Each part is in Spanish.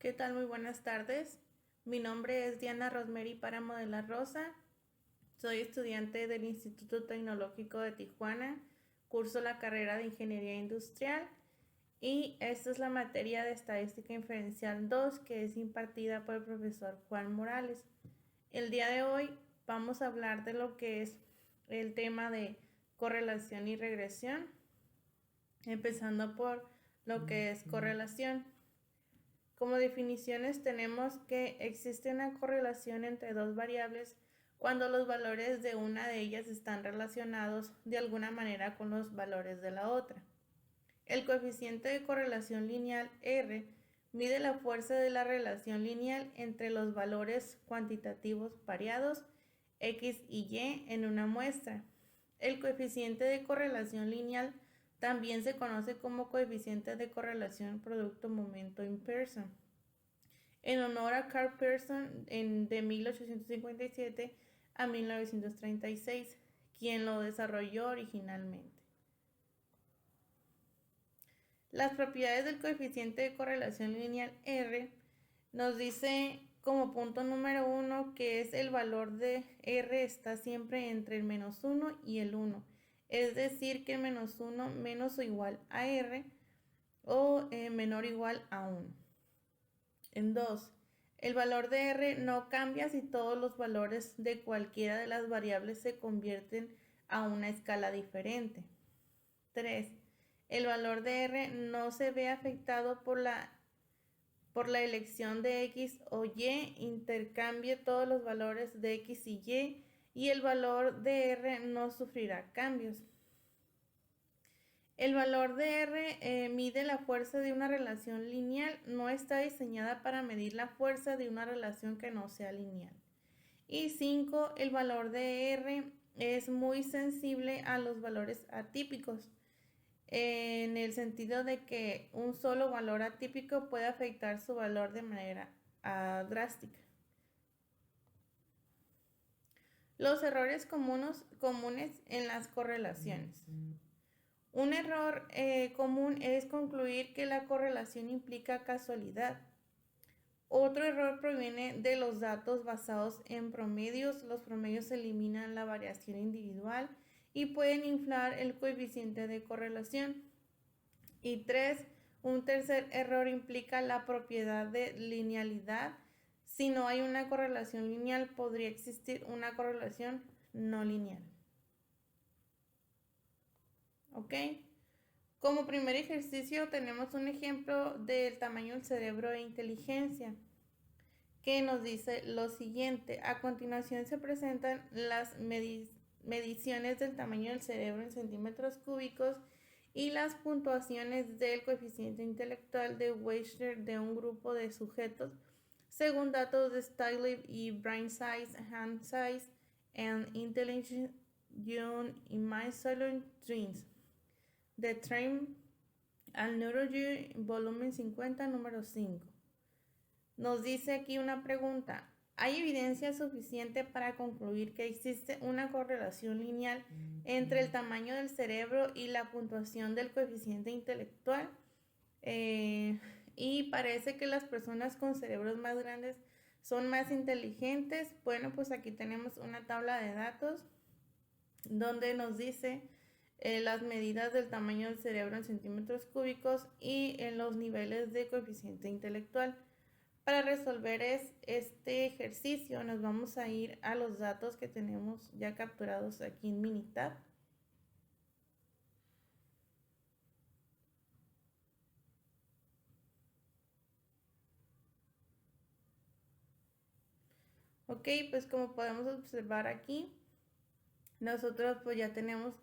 ¿Qué tal? Muy buenas tardes. Mi nombre es Diana Rosemary Páramo de la Rosa. Soy estudiante del Instituto Tecnológico de Tijuana. Curso la carrera de Ingeniería Industrial y esta es la materia de Estadística Inferencial 2 que es impartida por el profesor Juan Morales. El día de hoy vamos a hablar de lo que es el tema de correlación y regresión, empezando por lo que es correlación. Como definiciones tenemos que existe una correlación entre dos variables cuando los valores de una de ellas están relacionados de alguna manera con los valores de la otra. El coeficiente de correlación lineal R mide la fuerza de la relación lineal entre los valores cuantitativos variados X y Y en una muestra. El coeficiente de correlación lineal también se conoce como coeficiente de correlación producto-momento-in-Pearson, en honor a Carl Pearson de 1857 a 1936, quien lo desarrolló originalmente. Las propiedades del coeficiente de correlación lineal R nos dice como punto número 1 que es el valor de R está siempre entre el -1 y el 1. Es decir, que el -1 menos o igual a R o menor o igual a 1. En 2, el valor de R no cambia si todos los valores de cualquiera de las variables se convierten a una escala diferente. 3. El valor de R no se ve afectado por la elección de X o Y, intercambie todos los valores de X y el valor de R no sufrirá cambios. El valor de R mide la fuerza de una relación lineal, no está diseñada para medir la fuerza de una relación que no sea lineal. Y 5, el valor de R es muy sensible a los valores atípicos, en el sentido de que un solo valor atípico puede afectar su valor de manera drástica. Los errores comunes en las correlaciones. Un error común es concluir que la correlación implica casualidad. Otro error proviene de los datos basados en promedios. Los promedios eliminan la variación individual y pueden inflar el coeficiente de correlación. Y 3, un tercer error implica la propiedad de linealidad. Si no hay una correlación lineal, podría existir una correlación no lineal. ¿Ok? Como primer ejercicio tenemos un ejemplo del tamaño del cerebro e inteligencia, que nos dice lo siguiente. A continuación se presentan las mediciones del tamaño del cerebro en centímetros cúbicos y las puntuaciones del coeficiente intelectual de Wechsler de un grupo de sujetos según datos de Stiglitz y Brain Size, Hand Size and Intelligence in Mycelium Twins de Train al Neurology, volumen 50, número 5. Nos dice aquí una pregunta. ¿Hay evidencia suficiente para concluir que existe una correlación lineal entre el tamaño del cerebro y la puntuación del coeficiente intelectual? Y parece que las personas con cerebros más grandes son más inteligentes. Bueno, pues aquí tenemos una tabla de datos donde nos dice las medidas del tamaño del cerebro en centímetros cúbicos y en los niveles de coeficiente intelectual. Para resolver este ejercicio nos vamos a ir a los datos que tenemos ya capturados aquí en Minitab. Ok, pues como podemos observar aquí, nosotros pues ya tenemos,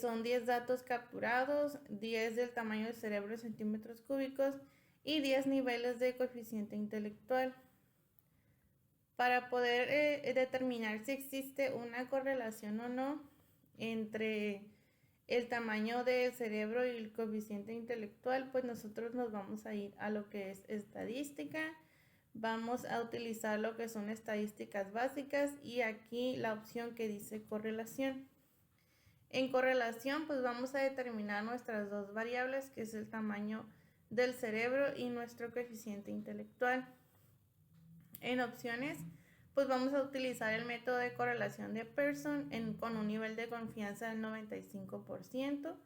son 10 datos capturados, 10 del tamaño del cerebro en centímetros cúbicos y 10 niveles de coeficiente intelectual. Para poder determinar si existe una correlación o no entre el tamaño del cerebro y el coeficiente intelectual, pues nosotros nos vamos a ir a lo que es estadística. Vamos a utilizar lo que son estadísticas básicas y aquí la opción que dice correlación. En correlación, pues vamos a determinar nuestras dos variables, que es el tamaño del cerebro y nuestro coeficiente intelectual. En opciones, pues vamos a utilizar el método de correlación de Pearson con un nivel de confianza del 95%.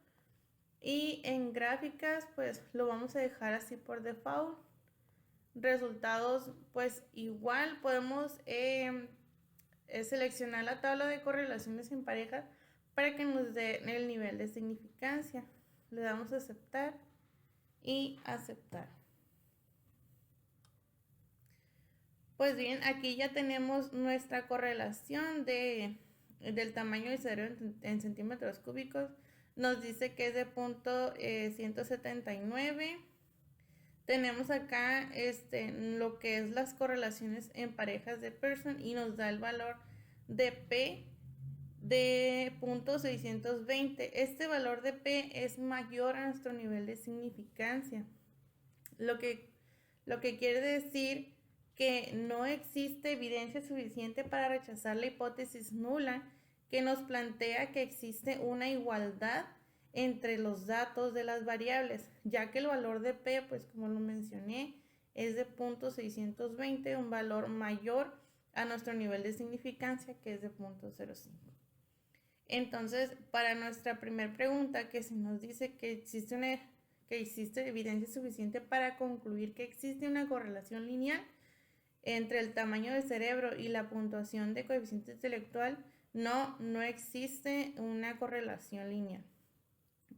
Y en gráficas, pues lo vamos a dejar así por default. Resultados, pues igual podemos seleccionar la tabla de correlaciones en pareja para que nos dé el nivel de significancia. Le damos a aceptar y aceptar. Pues bien, aquí ya tenemos nuestra correlación del tamaño del cerebro en centímetros cúbicos. Nos dice que es de punto 179. Tenemos acá lo que es las correlaciones en parejas de Pearson y nos da el valor de P de punto 620. Este valor de P es mayor a nuestro nivel de significancia, lo que quiere decir que no existe evidencia suficiente para rechazar la hipótesis nula que nos plantea que existe una igualdad entre los datos de las variables, ya que el valor de P, pues como lo mencioné, es de punto 620, un valor mayor a nuestro nivel de significancia, que es de punto 0.05. Entonces, para nuestra primera pregunta, que se nos dice que existe evidencia suficiente para concluir que existe una correlación lineal entre el tamaño del cerebro y la puntuación de coeficiente intelectual, no existe una correlación lineal.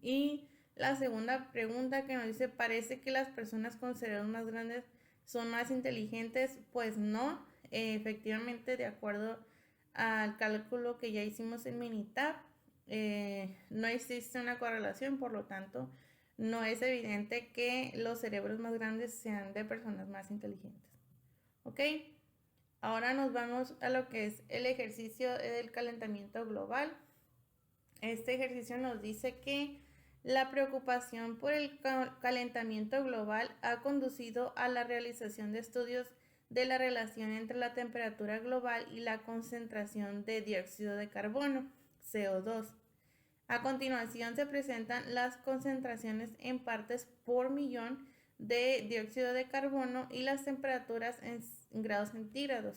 Y la segunda pregunta que nos dice, ¿parece que las personas con cerebros más grandes son más inteligentes? Pues no, efectivamente, de acuerdo al cálculo que ya hicimos en Minitab, no existe una correlación, por lo tanto, no es evidente que los cerebros más grandes sean de personas más inteligentes. ¿Ok? Ahora nos vamos a lo que es el ejercicio del calentamiento global. Este ejercicio nos dice que la preocupación por el calentamiento global ha conducido a la realización de estudios de la relación entre la temperatura global y la concentración de dióxido de carbono, CO2. A continuación se presentan las concentraciones en partes por millón de dióxido de carbono y las temperaturas en grados centígrados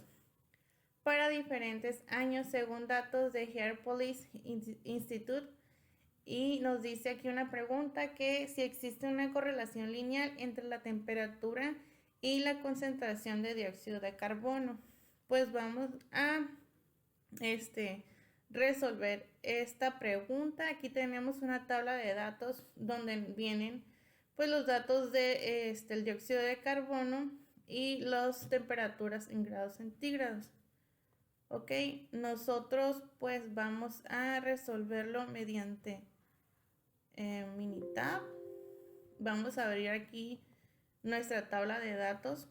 para diferentes años según datos de Air Police Institute. Y nos dice aquí una pregunta que si existe una correlación lineal entre la temperatura y la concentración de dióxido de carbono. Pues vamos a resolver esta pregunta. Aquí tenemos una tabla de datos donde vienen pues los datos de el dióxido de carbono y las temperaturas en grados centígrados. Ok, nosotros pues vamos a resolverlo mediante Minitab. Vamos a abrir aquí nuestra tabla de datos.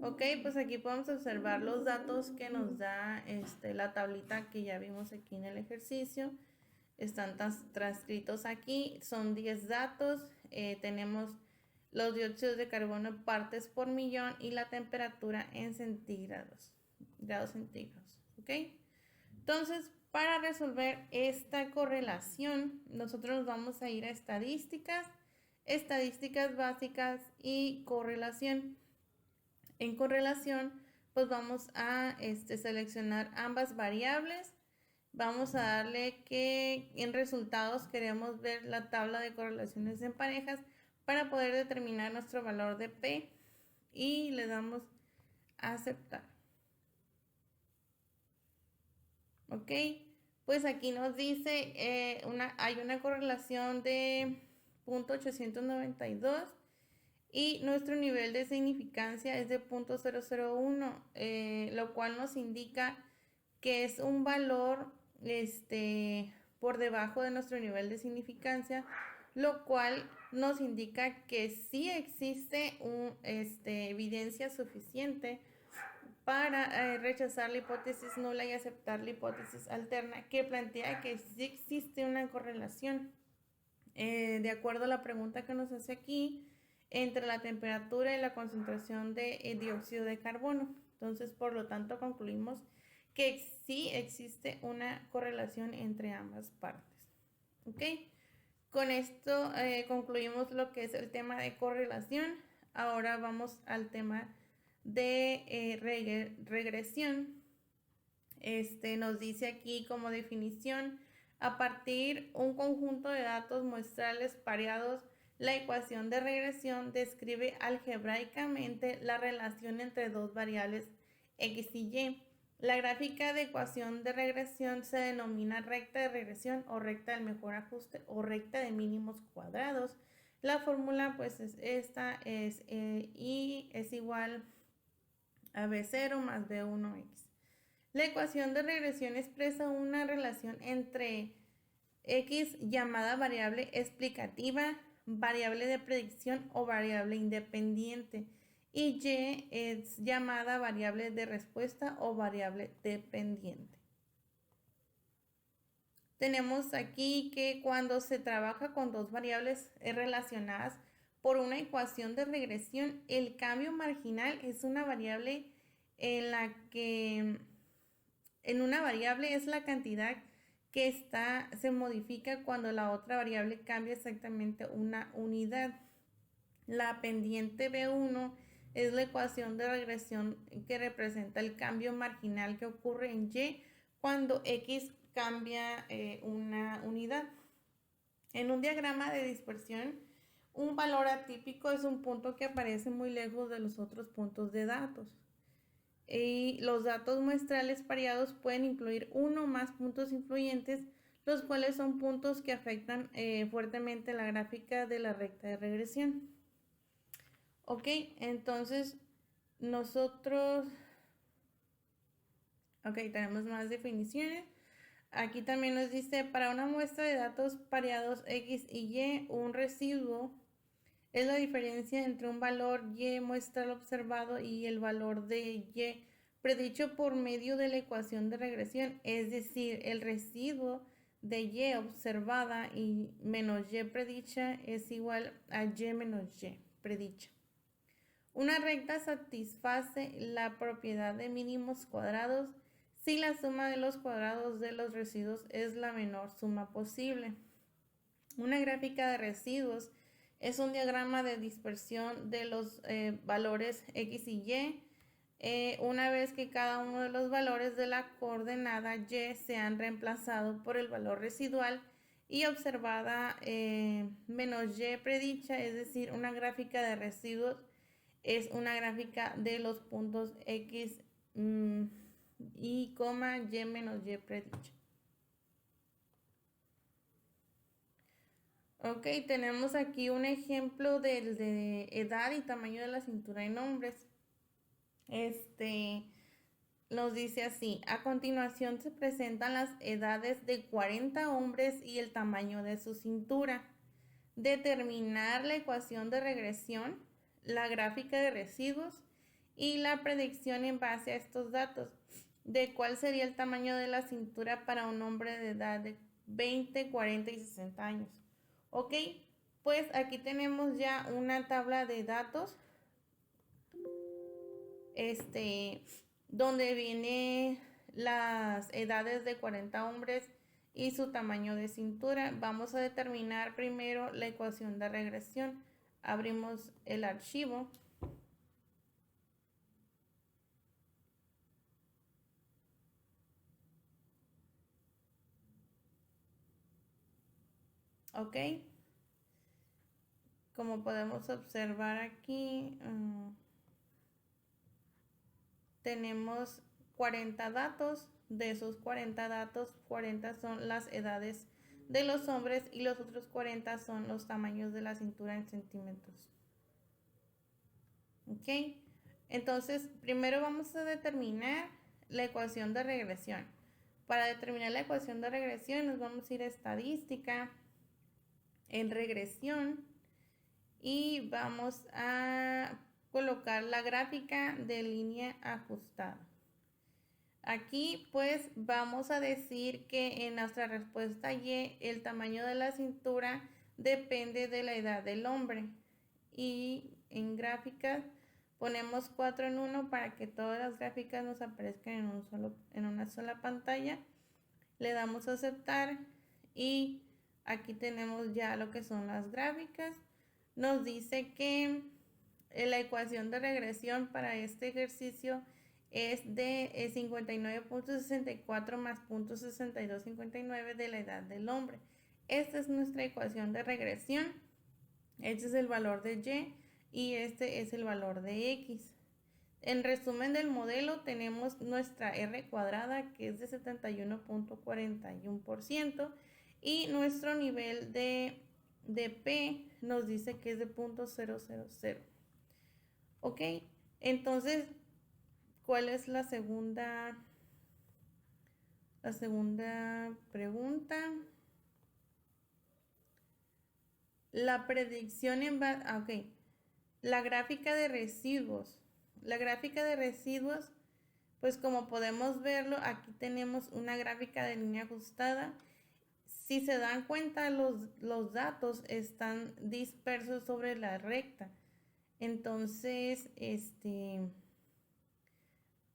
Ok, pues aquí podemos observar los datos que nos da la tablita que ya vimos aquí en el ejercicio. Están transcritos aquí, son 10 datos. Tenemos los dióxidos de carbono partes por millón y la temperatura en grados centígrados. ¿Ok? Entonces, para resolver esta correlación, nosotros nos vamos a ir a estadísticas básicas y correlación. En correlación, pues vamos a seleccionar ambas variables. Vamos a darle que en resultados queremos ver la tabla de correlaciones en parejas para poder determinar nuestro valor de P y le damos a aceptar. Ok, pues aquí nos dice hay una correlación de 0.892 y nuestro nivel de significancia es de 0.001, lo cual nos indica que es un valor por debajo de nuestro nivel de significancia, lo cual nos indica que sí existe evidencia suficiente para rechazar la hipótesis nula y aceptar la hipótesis alterna, que plantea que sí existe una correlación, de acuerdo a la pregunta que nos hace aquí, entre la temperatura y la concentración de dióxido de carbono. Entonces, por lo tanto, concluimos que sí existe una correlación entre ambas partes. ¿Ok? Con esto concluimos lo que es el tema de correlación. Ahora vamos al tema de regresión. Nos dice aquí como definición: a partir un conjunto de datos muestrales pareados, la ecuación de regresión describe algebraicamente la relación entre dos variables x y y. La gráfica de ecuación de regresión se denomina recta de regresión o recta del mejor ajuste o recta de mínimos cuadrados. La fórmula pues es esta, es y es igual a b0 más b1x. La ecuación de regresión expresa una relación entre x llamada variable explicativa, variable de predicción o variable independiente, y y es llamada variable de respuesta o variable dependiente. Tenemos aquí que cuando se trabaja con dos variables relacionadas por una ecuación de regresión, el cambio marginal es una variable en la que en una variable es la cantidad que se modifica cuando la otra variable cambia exactamente una unidad. La pendiente B1 es la ecuación de regresión que representa el cambio marginal que ocurre en Y cuando X cambia una unidad. En un diagrama de dispersión, un valor atípico es un punto que aparece muy lejos de los otros puntos de datos. Y los datos muestrales pareados pueden incluir uno o más puntos influyentes, los cuales son puntos que afectan fuertemente la gráfica de la recta de regresión. Ok, entonces tenemos más definiciones. Aquí también nos dice: para una muestra de datos pareados X y Y, un residuo es la diferencia entre un valor Y muestral observado y el valor de Y predicho por medio de la ecuación de regresión, es decir, el residuo de Y observada y menos Y predicha es igual a Y menos Y predicha. Una recta satisface la propiedad de mínimos cuadrados si la suma de los cuadrados de los residuos es la menor suma posible. Una gráfica de residuos es un diagrama de dispersión de los valores X y Y. Una vez que cada uno de los valores de la coordenada Y se han reemplazado por el valor residual y observada menos Y predicha, es decir, una gráfica de residuos es una gráfica de los puntos X y, Y menos Y predicha. Ok, tenemos aquí un ejemplo de edad y tamaño de la cintura en hombres. Nos dice así: a continuación se presentan las edades de 40 hombres y el tamaño de su cintura. Determinar la ecuación de regresión, la gráfica de residuos y la predicción en base a estos datos de cuál sería el tamaño de la cintura para un hombre de edad de 20, 40 y 60 años. Ok, pues aquí tenemos ya una tabla de datos donde viene las edades de 40 hombres y su tamaño de cintura. Vamos a determinar primero la ecuación de regresión. Abrimos el archivo. Ok. Como podemos observar aquí, tenemos 40 datos. De esos 40 datos, 40 son las edades de los hombres y los otros 40 son los tamaños de la cintura en centímetros. Ok, entonces primero vamos a determinar la ecuación de regresión. Para determinar la ecuación de regresión nos vamos a ir a estadística, en regresión, y vamos a colocar la gráfica de línea ajustada. Aquí pues vamos a decir que en nuestra respuesta Y el tamaño de la cintura depende de la edad del hombre, y en gráfica Ponemos 4 en 1 para que todas las gráficas nos aparezcan en una sola pantalla. Le damos a aceptar y aquí tenemos ya lo que son las gráficas. Nos dice que la ecuación de regresión para este ejercicio es de 59.64 más 0.6259 de la edad del hombre. Esta es nuestra ecuación de regresión. Este es el valor de Y y este es el valor de X. En resumen del modelo tenemos nuestra R cuadrada que es de 71.41% y nuestro nivel de P nos dice que es de 0.000. Ok, entonces, ¿cuál es la segunda pregunta? La predicción en base... ok. La gráfica de residuos. La gráfica de residuos, pues como podemos verlo, aquí tenemos una gráfica de línea ajustada. Si se dan cuenta, los datos están dispersos sobre la recta. Entonces,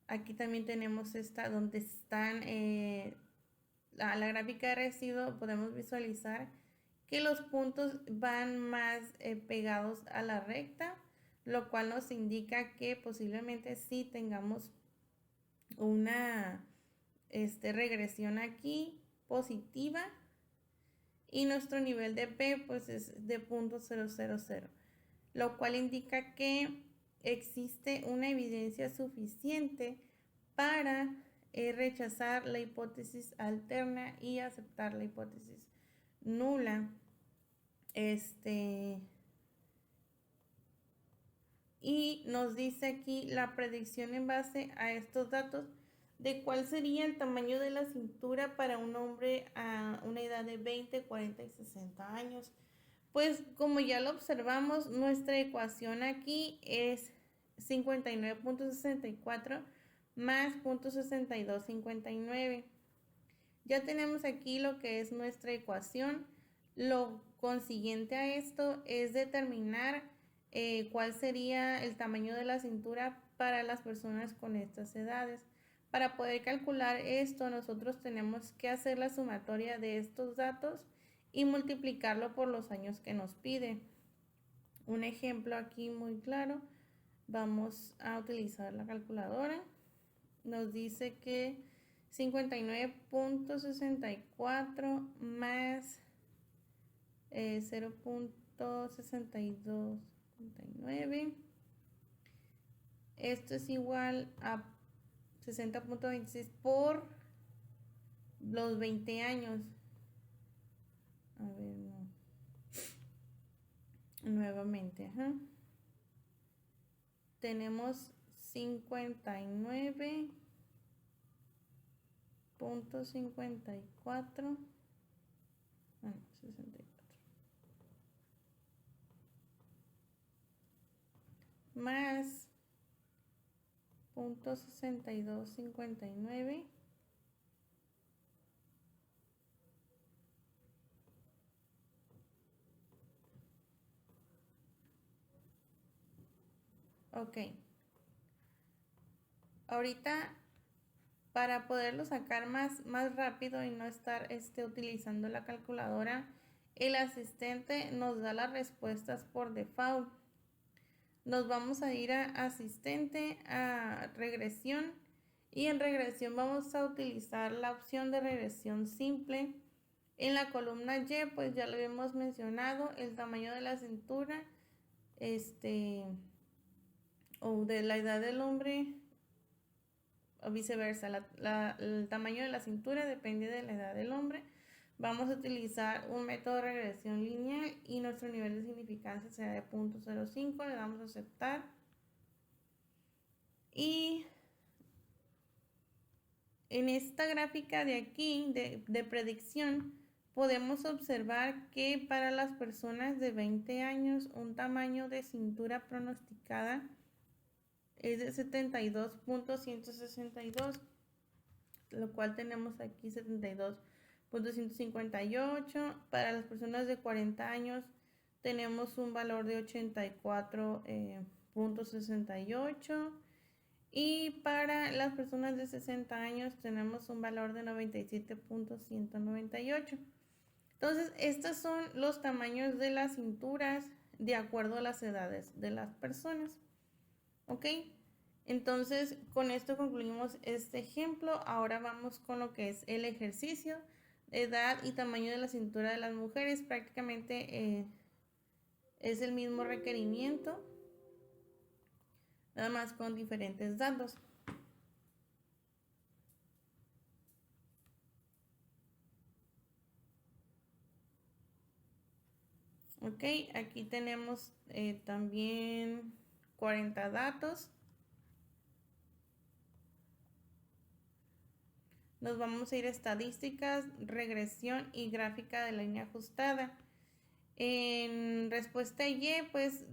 aquí también tenemos esta donde están la gráfica de residuo. Podemos visualizar que los puntos van más pegados a la recta, lo cual nos indica que posiblemente sí tengamos una regresión aquí positiva y nuestro nivel de P pues es de 0.000, lo cual indica que existe una evidencia suficiente para rechazar la hipótesis alterna y aceptar la hipótesis nula. Y nos dice aquí la predicción en base a estos datos de cuál sería el tamaño de la cintura para un hombre a una edad de 20, 40 y 60 años. Pues como ya lo observamos, nuestra ecuación aquí es 59.64 más 0.6259. Ya tenemos aquí lo que es nuestra ecuación. Lo consiguiente a esto es determinar cuál sería el tamaño de la cintura para las personas con estas edades. Para poder calcular esto, nosotros tenemos que hacer la sumatoria de estos datos y multiplicarlo por los años que nos pide. Un ejemplo aquí muy claro, vamos a utilizar la calculadora. Nos dice que 59.64 más 0.6259. Esto es igual a 60.26 por los 20 años. A ver, no. Nuevamente, tenemos 59.54. 64 más 0.6259 ok. Ahorita para poderlo sacar más rápido y no estar utilizando la calculadora, el asistente nos da las respuestas por default. Nos vamos a ir a asistente, a regresión, y en regresión vamos a utilizar la opción de regresión simple. En la columna Y, pues ya lo habíamos mencionado, el tamaño de la cintura, o de la edad del hombre, o viceversa, el tamaño de la cintura depende de la edad del hombre. Vamos a utilizar un método de regresión lineal y nuestro nivel de significancia será de 0.05. Le damos a aceptar. Y en esta gráfica de aquí, de predicción, podemos observar que para las personas de 20 años, un tamaño de cintura pronosticada es de 72.162, lo cual tenemos aquí 72.158. Para las personas de 40 años tenemos un valor de 84 .68 y para las personas de 60 años tenemos un valor de 97.198. Entonces, estos son los tamaños de las cinturas de acuerdo a las edades de las personas. ¿Ok? Entonces, con esto concluimos este ejemplo. Ahora vamos con lo que es el ejercicio. Edad y tamaño de la cintura de las mujeres. Prácticamente es el mismo requerimiento, nada más con diferentes datos. Ok, aquí tenemos también 40 datos. Nos vamos a ir a estadísticas, regresión y gráfica de línea ajustada. En respuesta Y, pues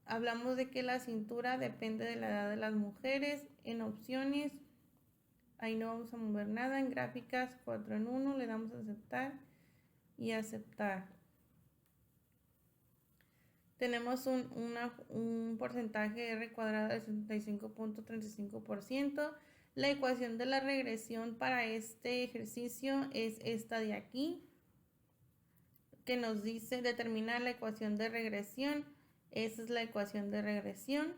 hablamos de que la cintura depende de la edad de las mujeres. En opciones, ahí no vamos a mover nada. En gráficas, 4 en 1, le damos a aceptar y aceptar. Tenemos un porcentaje R cuadrado de 65.35%. La ecuación de la regresión para este ejercicio es esta de aquí, que nos dice determinar la ecuación de regresión. Esa es la ecuación de regresión.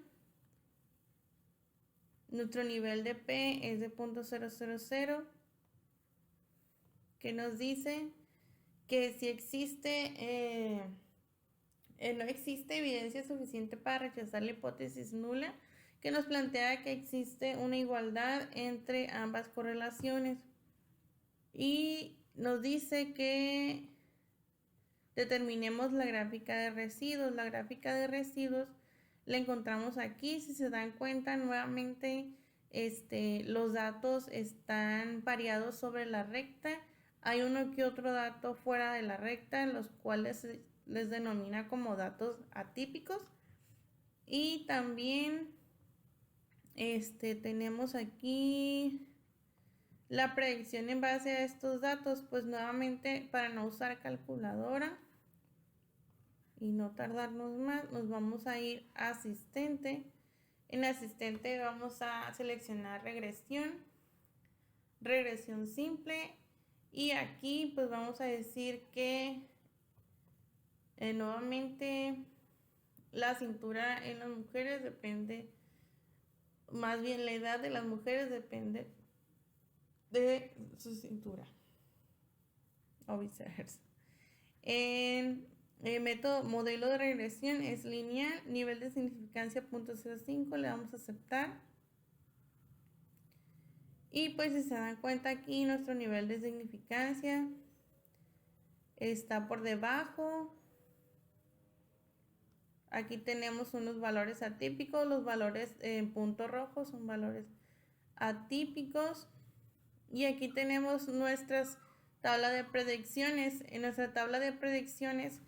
Nuestro nivel de P es de 0.000, que nos dice que si existe, no existe evidencia suficiente para rechazar la hipótesis nula, que nos plantea que existe una igualdad entre ambas correlaciones. Y nos dice que determinemos la gráfica de residuos. La gráfica de residuos la encontramos aquí. Si se dan cuenta, nuevamente los datos están variados sobre la recta. Hay uno que otro dato fuera de la recta, los cuales les denomina como datos atípicos. Y también tenemos aquí la predicción en base a estos datos. Pues nuevamente, para no usar calculadora y no tardarnos más, nos vamos a ir a asistente. En asistente vamos a seleccionar regresión simple, y aquí pues vamos a decir que nuevamente la cintura en las mujeres depende, más bien la edad de las mujeres depende de su cintura, o viceversa. En el método modelo de regresión es lineal, nivel de significancia 0.05, le damos a aceptar. Y pues si se dan cuenta, aquí nuestro nivel de significancia está por debajo. Aquí tenemos unos valores atípicos. Los valores en punto rojo son valores atípicos. Y aquí tenemos nuestras tablas de predicciones. En nuestra tabla de predicciones,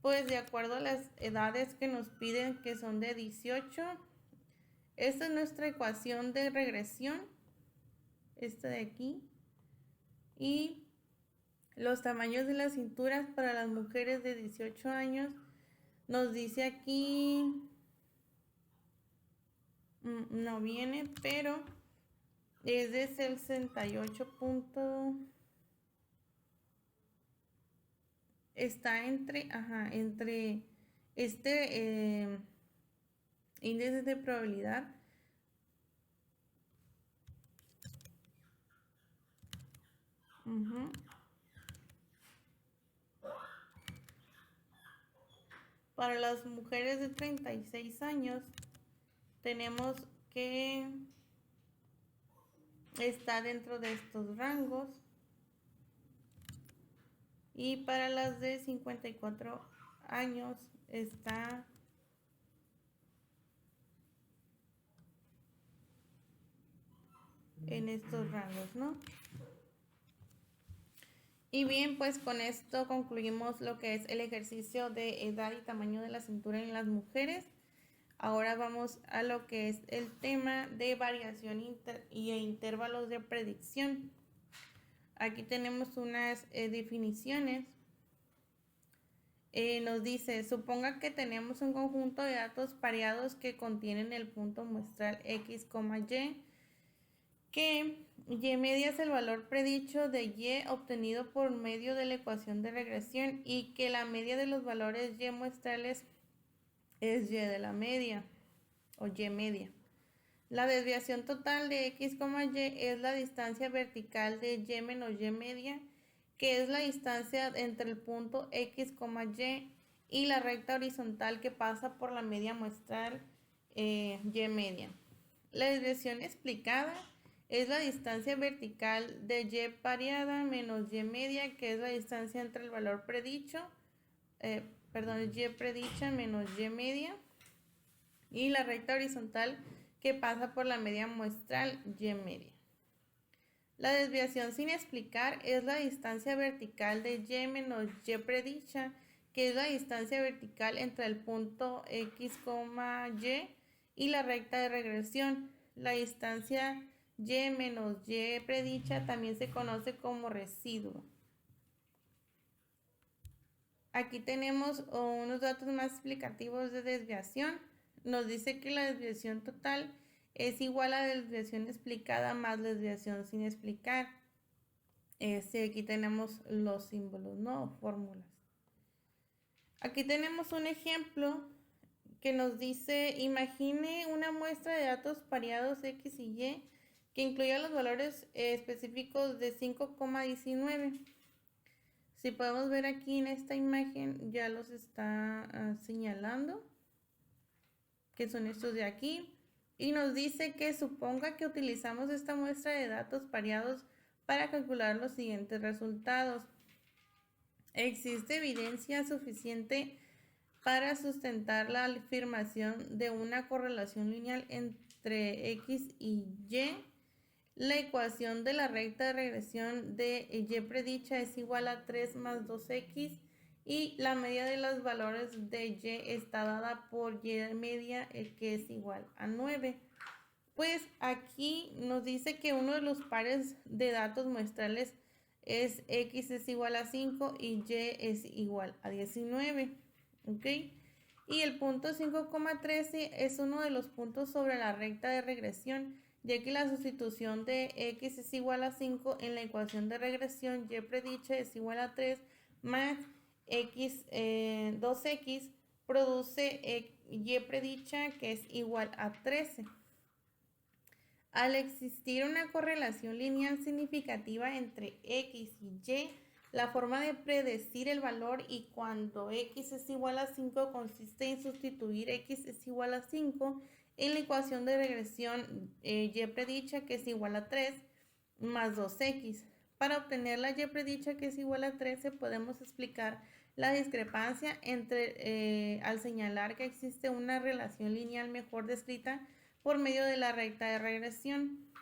pues de acuerdo a las edades que nos piden, que son de 18, esta es nuestra ecuación de regresión, esta de aquí. Y los tamaños de las cinturas para las mujeres de 18 años nos dice aquí, no viene, pero es de 68 puntos. Está entre índice de probabilidad para las mujeres de 36 años tenemos que está dentro de estos rangos, y para las de 54 años está en estos rangos, ¿no? Y bien, pues con esto concluimos lo que es el ejercicio de edad y tamaño de la cintura en las mujeres. Ahora vamos a lo que es el tema de variación y intervalos de predicción. Aquí tenemos unas definiciones. nos dice, suponga que tenemos un conjunto de datos pareados que contienen el punto muestral x, y, que y media es el valor predicho de y obtenido por medio de la ecuación de regresión y que la media de los valores y muestrales es y de la media o y media. La desviación total de x, y es la distancia vertical de y menos y media, que es la distancia entre el punto x, y la recta horizontal que pasa por la media muestral y media. La desviación explicada es la distancia vertical de y pareada menos y media, que es la distancia entre el valor predicho, y predicha menos y media, y la recta horizontal que pasa por la media muestral y media. La desviación sin explicar es la distancia vertical de y menos y predicha, que es la distancia vertical entre el punto x, y la recta de regresión. La distancia y menos y predicha también se conoce como residuo. Aquí tenemos unos datos más explicativos de desviación. Nos dice que la desviación total es igual a la desviación explicada más la desviación sin explicar. Aquí tenemos los símbolos, ¿no? Fórmulas. Aquí tenemos un ejemplo que nos dice, imagine una muestra de datos pareados x y y que incluya los valores específicos de 5,19. Si podemos ver aquí en esta imagen, ya los está señalando, que son estos de aquí. Y nos dice que suponga que utilizamos esta muestra de datos pareados para calcular los siguientes resultados. Existe evidencia suficiente para sustentar la afirmación de una correlación lineal entre x y y. La ecuación de la recta de regresión de y predicha es igual a 3 más 2x y la media de los valores de y está dada por y media, que es igual a 9. Pues aquí nos dice que uno de los pares de datos muestrales es x es igual a 5 y y es igual a 19. ¿Ok? Y el punto 5,13 es uno de los puntos sobre la recta de regresión, ya que la sustitución de x es igual a 5 en la ecuación de regresión y predicha es igual a 3 más x 2x produce y predicha que es igual a 13. Al existir una correlación lineal significativa entre x y y, la forma de predecir el valor y cuando x es igual a 5 consiste en sustituir x es igual a 5 en la ecuación de regresión y predicha que es igual a 3 más 2x. Para obtener la y predicha que es igual a 13 podemos explicar la discrepancia entre al señalar que existe una relación lineal mejor descrita por medio de la recta de regresión.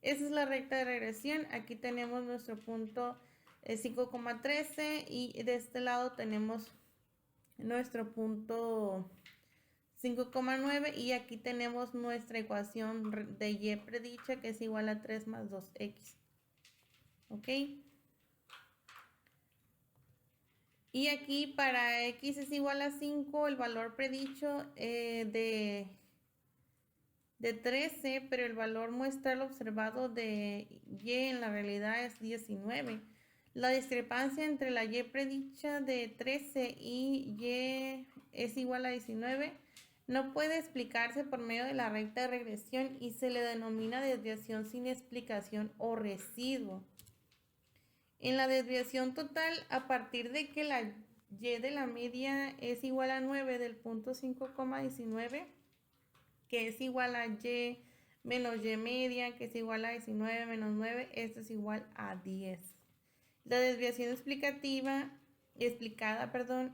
Esa es la recta de regresión. Aquí tenemos nuestro punto 5,13 y de este lado tenemos nuestro punto 5,9 y aquí tenemos nuestra ecuación de y predicha que es igual a 3 más 2x. ¿Ok? Y aquí para x es igual a 5, el valor predicho de 13, pero el valor muestral observado de y en la realidad es 19. La discrepancia entre la y predicha de 13 y y es igual a 19 no puede explicarse por medio de la recta de regresión y se le denomina desviación sin explicación o residuo. En la desviación total, a partir de que la y de la media es igual a 9 del punto 5,19, que es igual a y menos y media, que es igual a 19 menos 9, esto es igual a 10. La desviación explicada,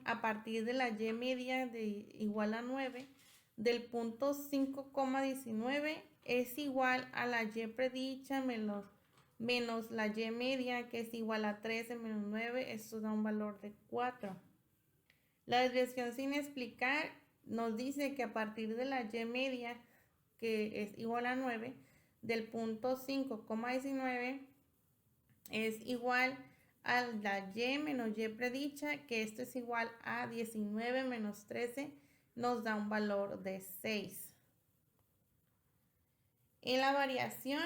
a partir de la y media de igual a 9 del punto 5,19 es igual a la y predicha menos la y media, que es igual a 13 menos 9, esto da un valor de 4. La desviación sin explicar nos dice que a partir de la y media, que es igual a 9, del punto 5,19 es igual a la y menos y predicha, que esto es igual a 19 menos 13, nos da un valor de 6. En la variación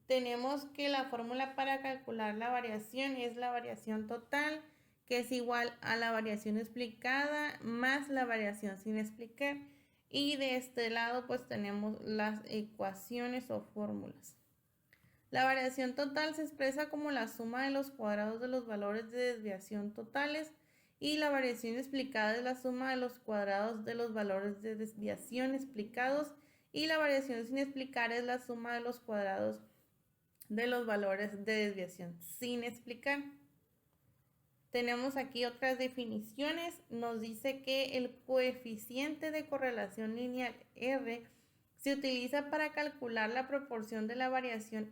tenemos que la fórmula para calcular la variación es la variación total, que es igual a la variación explicada más la variación sin explicar. Y de este lado pues tenemos las ecuaciones o fórmulas. La variación total se expresa como la suma de los cuadrados de los valores de desviación totales y la variación explicada es la suma de los cuadrados de los valores de desviación explicados y la variación sin explicar es la suma de los cuadrados de los valores de desviación sin explicar. Tenemos aquí otras definiciones. Nos dice que el coeficiente de correlación lineal R se utiliza para calcular la proporción de la variación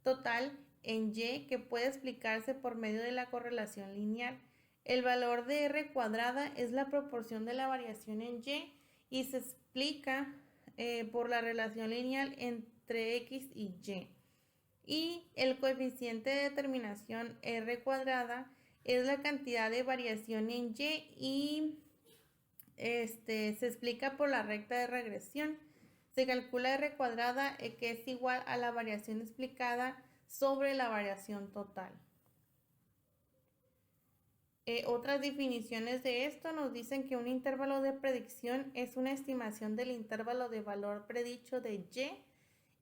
total en Y que puede explicarse por medio de la correlación lineal. El valor de R cuadrada es la proporción de la variación en Y se explica por la relación lineal entre X y Y. Y el coeficiente de determinación R cuadrada es la cantidad de variación en Y se explica por la recta de regresión. Se calcula R cuadrada que es igual a la variación explicada sobre la variación total. Otras definiciones de esto nos dicen que un intervalo de predicción es una estimación del intervalo de valor predicho de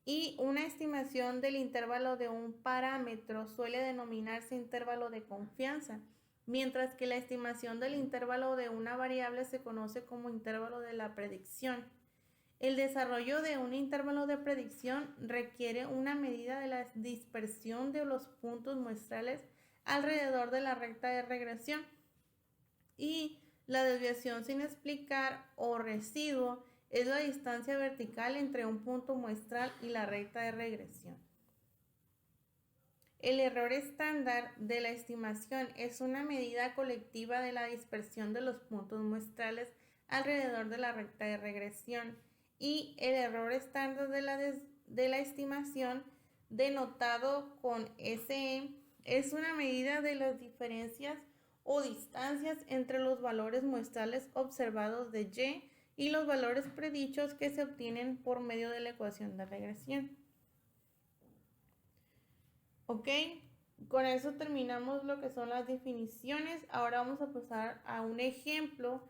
Y una estimación del intervalo de un parámetro suele denominarse intervalo de confianza, mientras que la estimación del intervalo de una variable se conoce como intervalo de la predicción. El desarrollo de un intervalo de predicción requiere una medida de la dispersión de los puntos muestrales alrededor de la recta de regresión y la desviación sin explicar o residuo es la distancia vertical entre un punto muestral y la recta de regresión. El error estándar de la estimación es una medida colectiva de la dispersión de los puntos muestrales alrededor de la recta de regresión y el error estándar de la estimación, denotado con SE, es una medida de las diferencias o distancias entre los valores muestrales observados de y los valores predichos que se obtienen por medio de la ecuación de regresión. Ok, con eso terminamos lo que son las definiciones. Ahora vamos a pasar a un ejemplo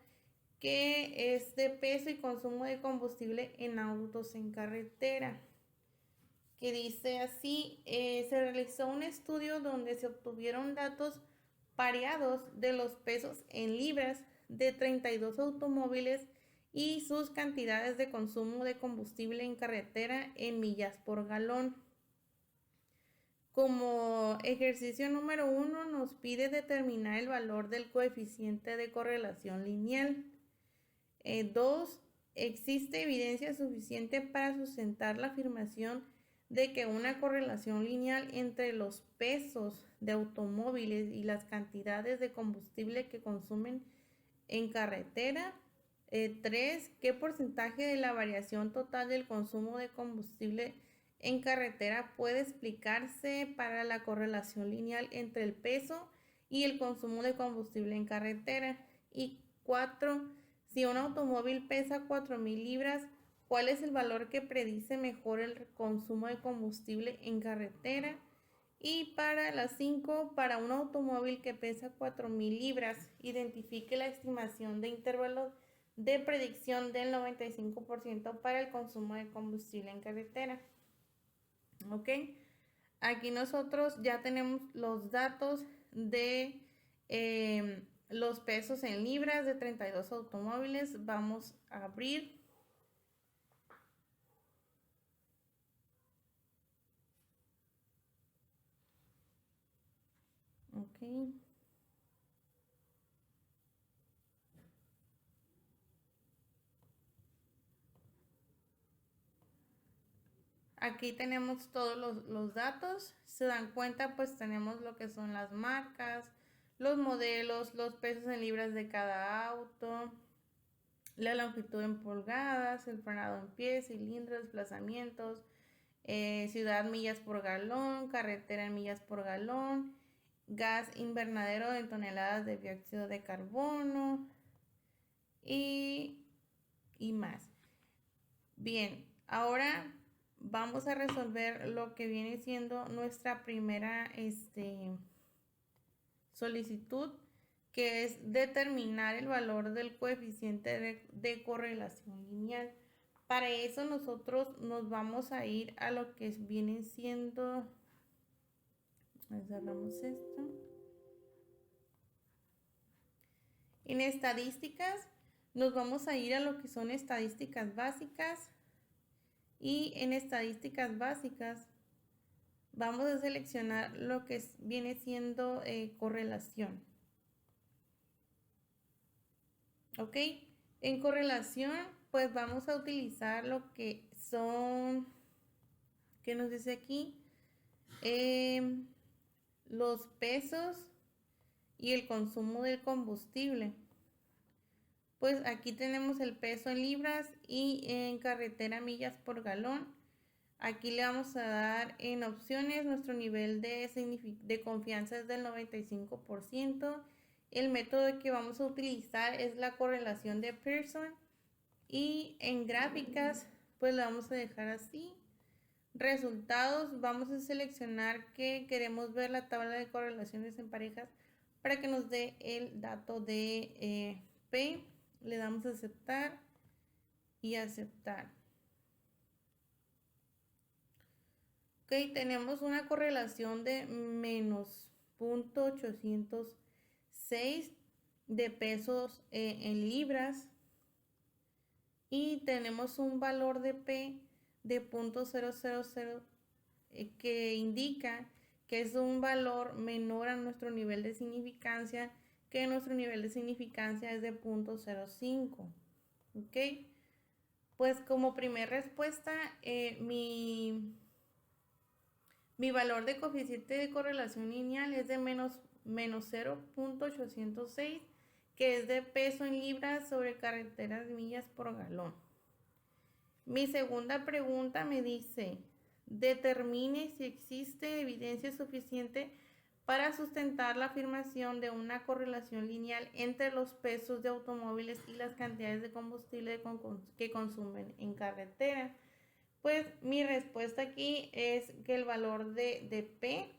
que es de peso y consumo de combustible en autos en carretera, que dice así: se realizó un estudio donde se obtuvieron datos pareados de los pesos en libras de 32 automóviles y sus cantidades de consumo de combustible en carretera en millas por galón. Como ejercicio número 1 nos pide determinar el valor del coeficiente de correlación lineal. 2. Existe evidencia suficiente para sustentar la afirmación de que una correlación lineal entre los pesos de automóviles y las cantidades de combustible que consumen en carretera. 3. ¿Qué porcentaje de la variación total del consumo de combustible en carretera puede explicarse para la correlación lineal entre el peso y el consumo de combustible en carretera? Y 4. Si un automóvil pesa 4,000 libras, ¿cuál es el valor que predice mejor el consumo de combustible en carretera? Y para las 5, para un automóvil que pesa 4,000 libras, identifique la estimación de intervalo de predicción del 95% para el consumo de combustible en carretera. Ok, aquí nosotros ya tenemos los datos de los pesos en libras de 32 automóviles. Vamos a abrir. Ok. Aquí tenemos todos los datos. Se dan cuenta, pues tenemos lo que son las marcas, los modelos, los pesos en libras de cada auto, la longitud en pulgadas, el frenado en pie, cilindros, desplazamientos, ciudad millas por galón, carretera en millas por galón, gas invernadero en toneladas de dióxido de carbono y más. Bien, ahora vamos a resolver lo que viene siendo nuestra primera solicitud, que es determinar el valor del coeficiente de correlación lineal. Para eso nosotros nos vamos a ir a lo que viene siendo, cerramos esto. En estadísticas nos vamos a ir a lo que son estadísticas básicas, y en estadísticas básicas vamos a seleccionar lo que viene siendo correlación. Ok, en correlación pues vamos a utilizar lo que son, ¿qué nos dice aquí? Los pesos y el consumo del combustible. Pues aquí tenemos el peso en libras y en carretera millas por galón. Aquí le vamos a dar en opciones, nuestro nivel de confianza es del 95%. El método que vamos a utilizar es la correlación de Pearson. Y en gráficas, pues lo vamos a dejar así. Resultados, vamos a seleccionar que queremos ver la tabla de correlaciones en parejas para que nos dé el dato de P. Le damos a aceptar y aceptar. Ok, tenemos una correlación de menos 0.806 de pesos en libras, y tenemos un valor de P de 0.000 que indica que es un valor menor a nuestro nivel de significancia, que nuestro nivel de significancia es de 0.05. Ok, pues como primera respuesta, mi valor de coeficiente de correlación lineal es de menos 0.806, que es de peso en libras sobre carreteras millas por galón. Mi segunda pregunta me dice, determine si existe evidencia suficiente para sustentar la afirmación de una correlación lineal entre los pesos de automóviles y las cantidades de combustible que consumen en carretera. Pues mi respuesta aquí es que el valor de P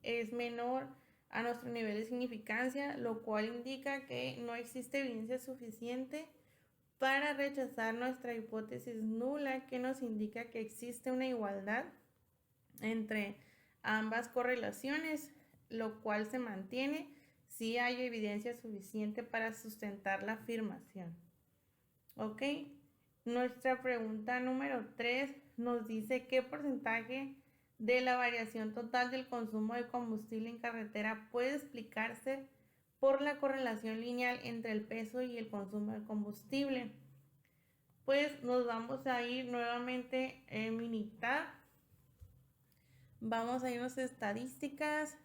es menor a nuestro nivel de significancia, lo cual indica que no existe evidencia suficiente para rechazar nuestra hipótesis nula, que nos indica que existe una igualdad entre ambas correlaciones, lo cual se mantiene si hay evidencia suficiente para sustentar la afirmación. Ok, nuestra pregunta número 3 nos dice qué porcentaje de la variación total del consumo de combustible en carretera puede explicarse por la correlación lineal entre el peso y el consumo de combustible. Pues nos vamos a ir nuevamente en Minitab. Vamos a irnos a estadísticas.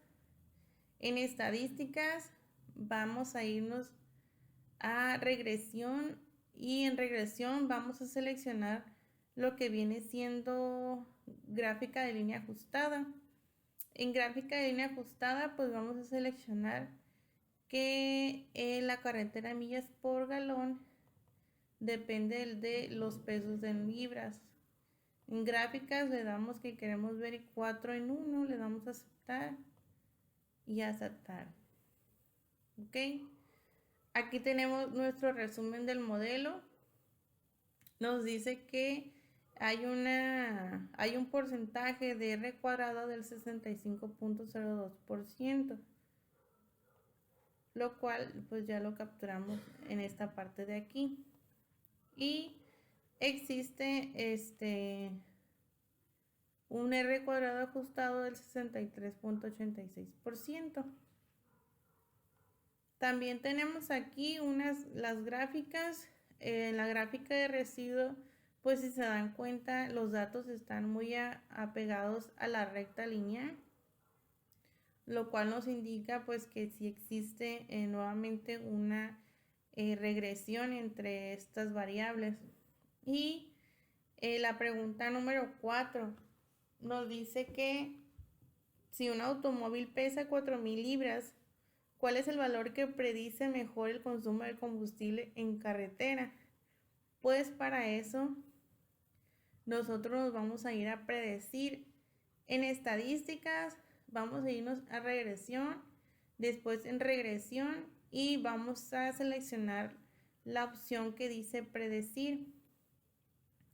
En estadísticas vamos a irnos a regresión, y en regresión vamos a seleccionar lo que viene siendo gráfica de línea ajustada. En gráfica de línea ajustada pues vamos a seleccionar que la carretera millas por galón depende de los pesos en libras. En gráficas le damos que queremos ver 4 en 1, le damos a aceptar y aceptar. Ok, aquí tenemos nuestro resumen del modelo. Nos dice que hay un porcentaje de R cuadrado del 65.02%, lo cual pues ya lo capturamos en esta parte de aquí. Y existe un R cuadrado ajustado del 63.86%. También tenemos aquí las gráficas. En la gráfica de residuo, pues si se dan cuenta, los datos están muy apegados a la recta lineal, lo cual nos indica pues que si existe nuevamente una regresión entre estas variables. Y la pregunta número 4 nos dice que si un automóvil pesa 4.000 libras, ¿cuál es el valor que predice mejor el consumo de combustible en carretera? Pues para eso nosotros nos vamos a ir a predecir. En estadísticas vamos a irnos a regresión, después en regresión y vamos a seleccionar la opción que dice predecir.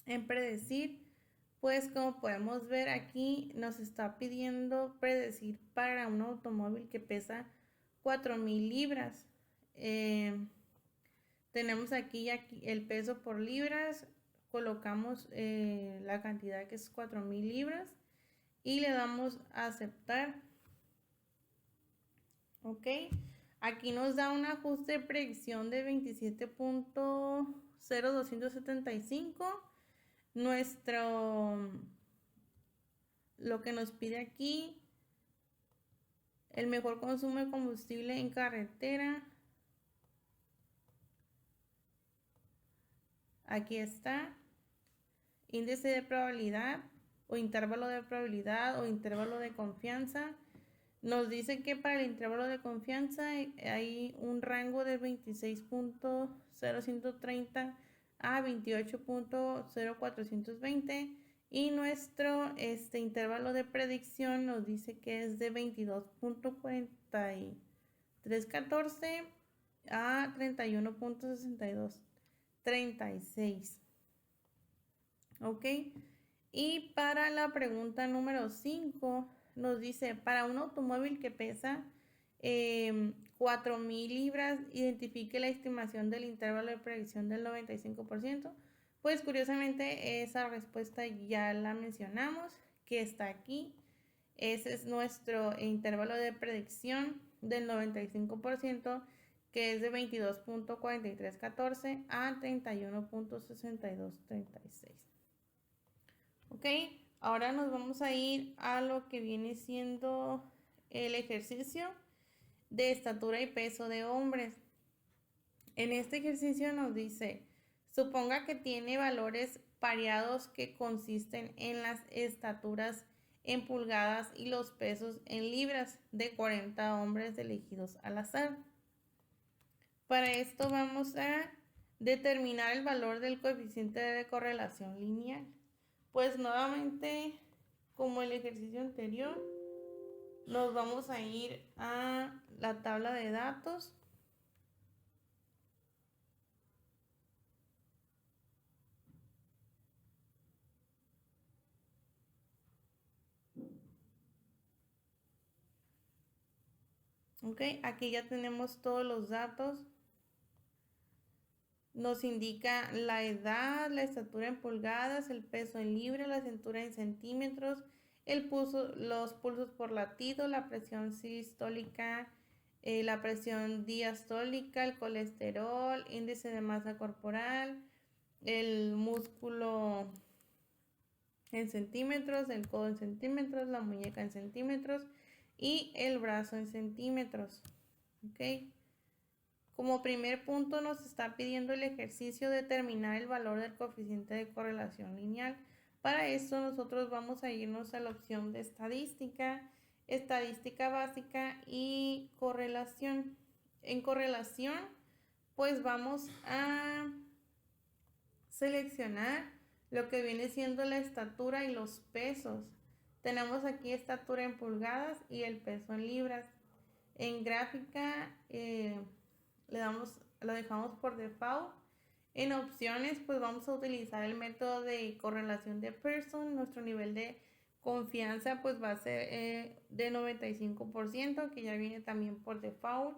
En predecir, pues como podemos ver aquí nos está pidiendo predecir para un automóvil que pesa 4.000 libras. Tenemos aquí el peso por libras, colocamos la cantidad que es 4.000 libras y le damos a aceptar. Ok, aquí nos da un ajuste de predicción de 27.0275. Lo que nos pide aquí, el mejor consumo de combustible en carretera. Aquí está, índice de probabilidad o intervalo de probabilidad o intervalo de confianza. Nos dice que para el intervalo de confianza hay un rango de 26.0130 a 28.0420 y nuestro intervalo de predicción nos dice que es de 22.4314 a 31.6236. Ok, y para la pregunta número 5 nos dice, para un automóvil que pesa 4.000 libras, identifique la estimación del intervalo de predicción del 95%. Pues curiosamente esa respuesta ya la mencionamos, que está aquí. Ese es nuestro intervalo de predicción del 95%, que es de 22.4314 a 31.6236. Ok, ahora nos vamos a ir a lo que viene siendo el ejercicio de estatura y peso de hombres. En este ejercicio nos dice, suponga que tiene valores pareados que consisten en las estaturas en pulgadas y los pesos en libras de 40 hombres elegidos al azar. Para esto vamos a determinar el valor del coeficiente de correlación lineal. Pues nuevamente, como el ejercicio anterior, nos vamos a ir a la tabla de datos. Ok, aquí ya tenemos todos los datos. Nos indica la edad, la estatura en pulgadas, el peso en libras, la cintura en centímetros, los pulsos por latido, la presión sistólica, la presión diastólica, el colesterol, índice de masa corporal, el músculo en centímetros, el codo en centímetros, la muñeca en centímetros y el brazo en centímetros. ¿Ok? Como primer punto nos está pidiendo el ejercicio de determinar el valor del coeficiente de correlación lineal. Para eso nosotros vamos a irnos a la opción de estadística, estadística básica y correlación. En correlación, pues vamos a seleccionar lo que viene siendo la estatura y los pesos. Tenemos aquí estatura en pulgadas y el peso en libras. En gráfica lo dejamos por default. En opciones, pues vamos a utilizar el método de correlación de Pearson. Nuestro nivel de confianza pues va a ser de 95%, que ya viene también por default.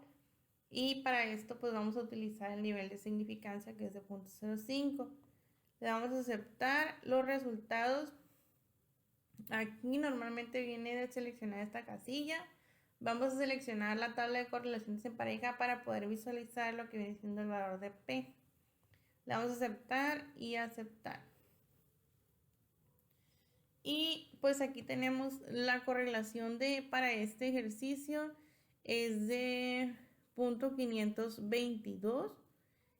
Y para esto pues vamos a utilizar el nivel de significancia, que es de 0.05. Le damos a aceptar los resultados. Aquí normalmente viene de seleccionar esta casilla. Vamos a seleccionar la tabla de correlaciones en pareja para poder visualizar lo que viene siendo el valor de P. Le vamos a aceptar y aceptar. Y pues aquí tenemos la correlación para este ejercicio es de 0.522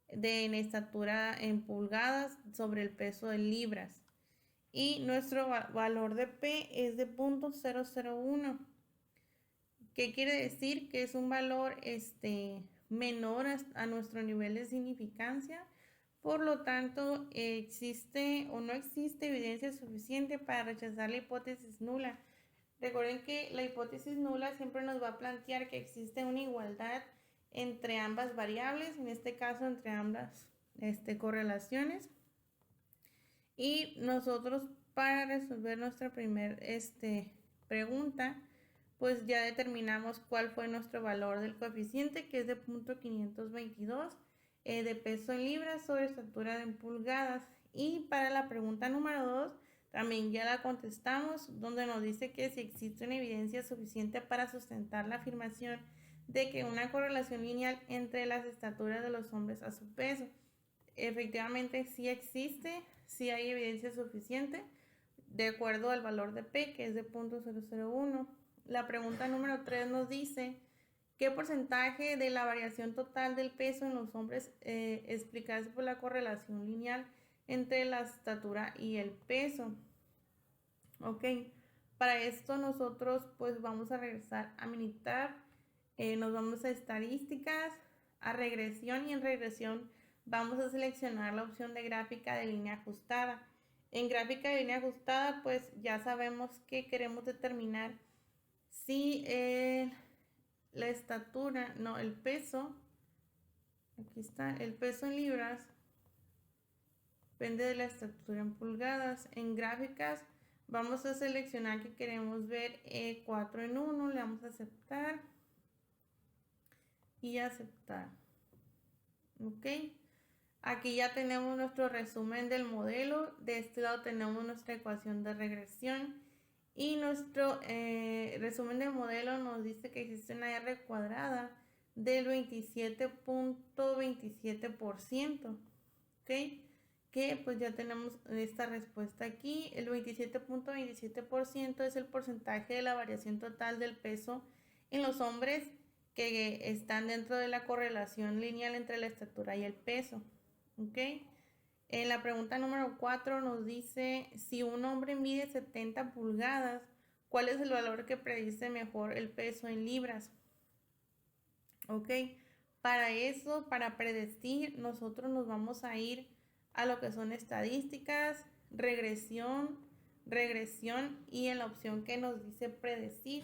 en estatura en pulgadas sobre el peso en libras. Y nuestro valor de P es de 0.001. ¿Qué quiere decir? Que es un valor menor a nuestro nivel de significancia. Por lo tanto, existe o no existe evidencia suficiente para rechazar la hipótesis nula. Recuerden que la hipótesis nula siempre nos va a plantear que existe una igualdad entre ambas variables, en este caso entre ambas correlaciones. Y nosotros, para resolver nuestra primera pregunta, pues ya determinamos cuál fue nuestro valor del coeficiente, que es de 0.522 de peso en libras sobre estatura en pulgadas. Y para la pregunta número 2, también ya la contestamos, donde nos dice que si existe una evidencia suficiente para sustentar la afirmación de que una correlación lineal entre las estaturas de los hombres a su peso. Efectivamente, sí existe, sí hay evidencia suficiente, de acuerdo al valor de P, que es de 0.001. La pregunta número 3 nos dice, ¿qué porcentaje de la variación total del peso en los hombres explicase por la correlación lineal entre la estatura y el peso? Ok, para esto nosotros pues vamos a regresar a Minitab, nos vamos a estadísticas, a regresión, y en regresión vamos a seleccionar la opción de gráfica de línea ajustada. En gráfica de línea ajustada pues ya sabemos que queremos determinar si la estatura, no, el peso, aquí está, el peso en libras depende de la estatura en pulgadas. En gráficas vamos a seleccionar que queremos ver 4 en 1, le damos a aceptar y aceptar. Ok, aquí ya tenemos nuestro resumen del modelo. De este lado tenemos nuestra ecuación de regresión. Y nuestro resumen del modelo nos dice que existe una R cuadrada del 27.27%. ¿Ok? Que pues ya tenemos esta respuesta aquí. El 27.27% es el porcentaje de la variación total del peso en los hombres que están dentro de la correlación lineal entre la estatura y el peso. ¿Ok? En la pregunta número 4 nos dice, si un hombre mide 70 pulgadas, ¿cuál es el valor que predice mejor el peso en libras? Ok, para eso, para predecir, nosotros nos vamos a ir a lo que son estadísticas, regresión y en la opción que nos dice predecir.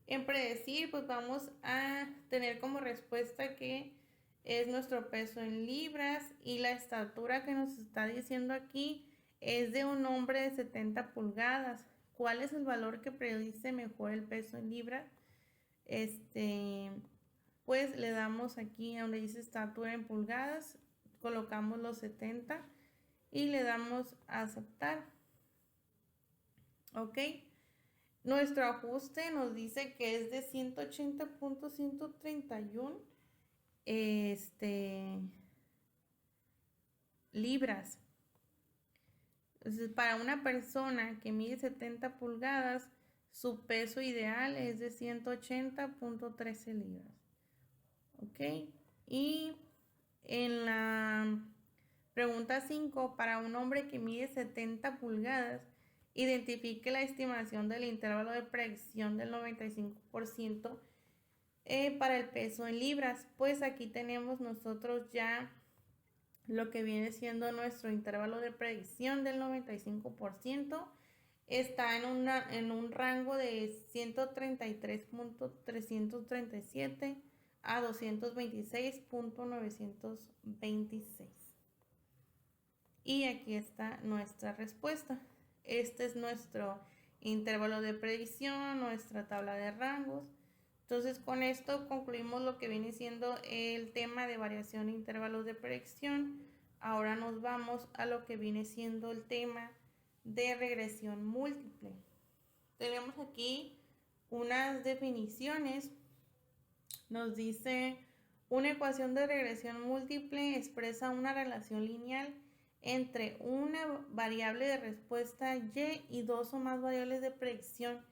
En predecir, pues vamos a tener como respuesta que es nuestro peso en libras, y la estatura que nos está diciendo aquí es de un hombre de 70 pulgadas. ¿Cuál es el valor que predice mejor el peso en libras? Pues le damos aquí a donde dice estatura en pulgadas, colocamos los 70 y le damos a aceptar. Ok, nuestro ajuste nos dice que es de 180.131 libras. Entonces, para una persona que mide 70 pulgadas, su peso ideal es de 180.13 libras. Ok, y en la pregunta 5, para un hombre que mide 70 pulgadas, identifique la estimación del intervalo de predicción del 95% para el peso en libras. Pues aquí tenemos nosotros ya lo que viene siendo nuestro intervalo de predicción del 95%. Está en un rango de 133.337 a 226.926. Y aquí está nuestra respuesta. Este es nuestro intervalo de predicción, nuestra tabla de rangos. Entonces, con esto concluimos lo que viene siendo el tema de variación de intervalos de predicción. Ahora nos vamos a lo que viene siendo el tema de regresión múltiple. Tenemos aquí unas definiciones. Nos dice, una ecuación de regresión múltiple expresa una relación lineal entre una variable de respuesta y dos o más variables de predicción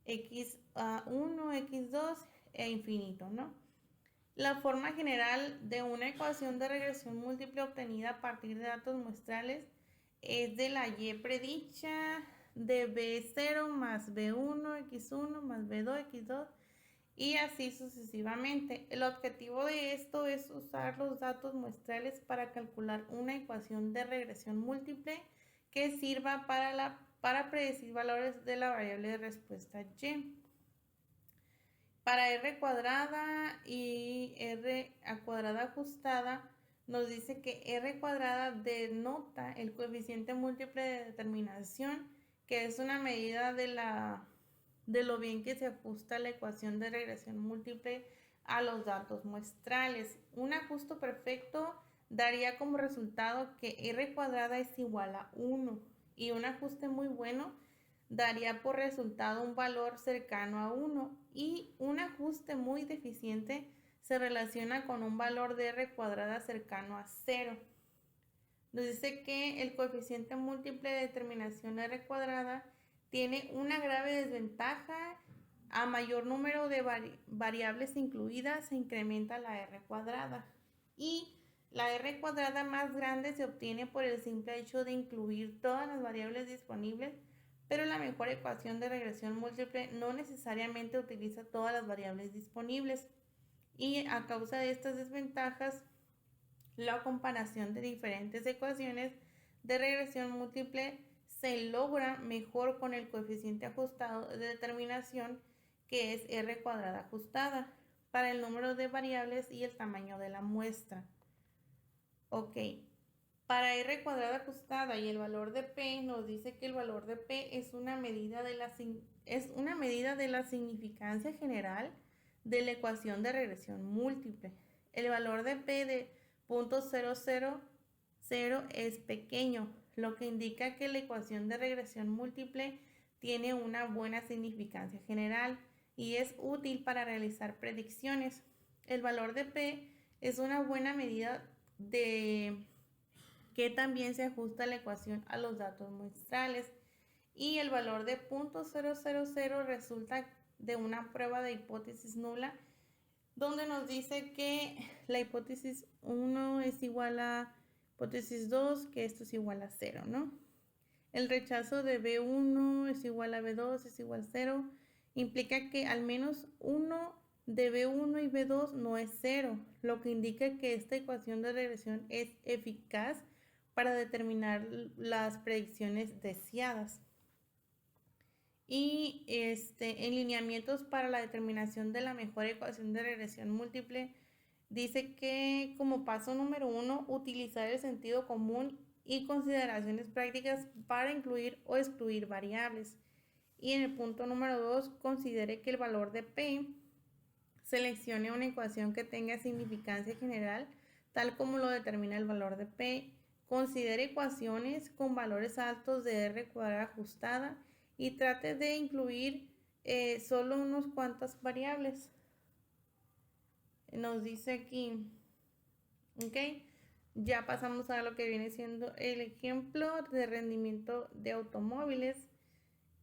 x1, x2 e infinito, ¿no? La forma general de una ecuación de regresión múltiple obtenida a partir de datos muestrales es de la y predicha de b0 más b1, x1 más b2, x2 y así sucesivamente. El objetivo de esto es usar los datos muestrales para calcular una ecuación de regresión múltiple que sirva para predecir valores de la variable de respuesta y. Para r cuadrada y r a cuadrada ajustada, nos dice que r cuadrada denota el coeficiente múltiple de determinación, que es una medida de lo bien que se ajusta la ecuación de regresión múltiple a los datos muestrales. Un ajuste perfecto daría como resultado que r cuadrada es igual a 1, y un ajuste muy bueno daría por resultado un valor cercano a 1, y un ajuste muy deficiente se relaciona con un valor de r cuadrada cercano a 0. Nos dice que el coeficiente múltiple de determinación r cuadrada tiene una grave desventaja. A mayor número de variables incluidas se incrementa la r cuadrada, y la r cuadrada más grande se obtiene por el simple hecho de incluir todas las variables disponibles, pero la mejor ecuación de regresión múltiple no necesariamente utiliza todas las variables disponibles, y a causa de estas desventajas, la comparación de diferentes ecuaciones de regresión múltiple se logra mejor con el coeficiente ajustado de determinación, que es r cuadrada ajustada, para el número de variables y el tamaño de la muestra. Ok, para r cuadrada ajustada y el valor de p, nos dice que el valor de p es una medida de la significancia general de la ecuación de regresión múltiple. El valor de p de 0.000 es pequeño, lo que indica que la ecuación de regresión múltiple tiene una buena significancia general y es útil para realizar predicciones. El valor de p es una buena medida de que también se ajusta la ecuación a los datos muestrales, y el valor de 0.000 resulta de una prueba de hipótesis nula, donde nos dice que la hipótesis 1 es igual a hipótesis 2, que esto es igual a 0, ¿no? El rechazo de B1 es igual a B2 es igual a 0, implica que al menos uno de B1 y B2 no es 0, lo que indica que esta ecuación de regresión es eficaz para determinar las predicciones deseadas. Y en lineamientos para la determinación de la mejor ecuación de regresión múltiple, dice que como paso número 1, utilizar el sentido común y consideraciones prácticas para incluir o excluir variables. Y en el punto número 2, considere que el valor de p seleccione una ecuación que tenga significancia general, tal como lo determina el valor de p. Considere ecuaciones con valores altos de r cuadrada ajustada y trate de incluir solo unas cuantas variables. Nos dice aquí, ok, ya pasamos a lo que viene siendo el ejemplo de rendimiento de automóviles,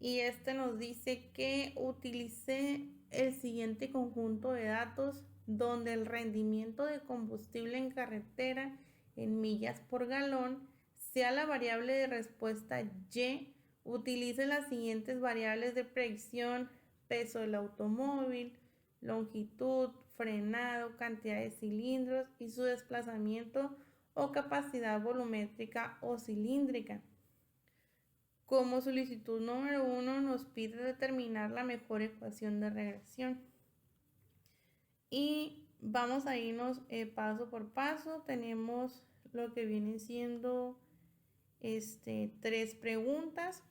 y nos dice que utilice el siguiente conjunto de datos donde el rendimiento de combustible en carretera en millas por galón sea la variable de respuesta y. Utilice las siguientes variables de predicción: peso del automóvil, longitud, frenado, cantidad de cilindros y su desplazamiento o capacidad volumétrica o cilíndrica. Como solicitud número 1 nos pide determinar la mejor ecuación de regresión. Y vamos a irnos paso por paso. Tenemos lo que viene siendo 3 preguntas.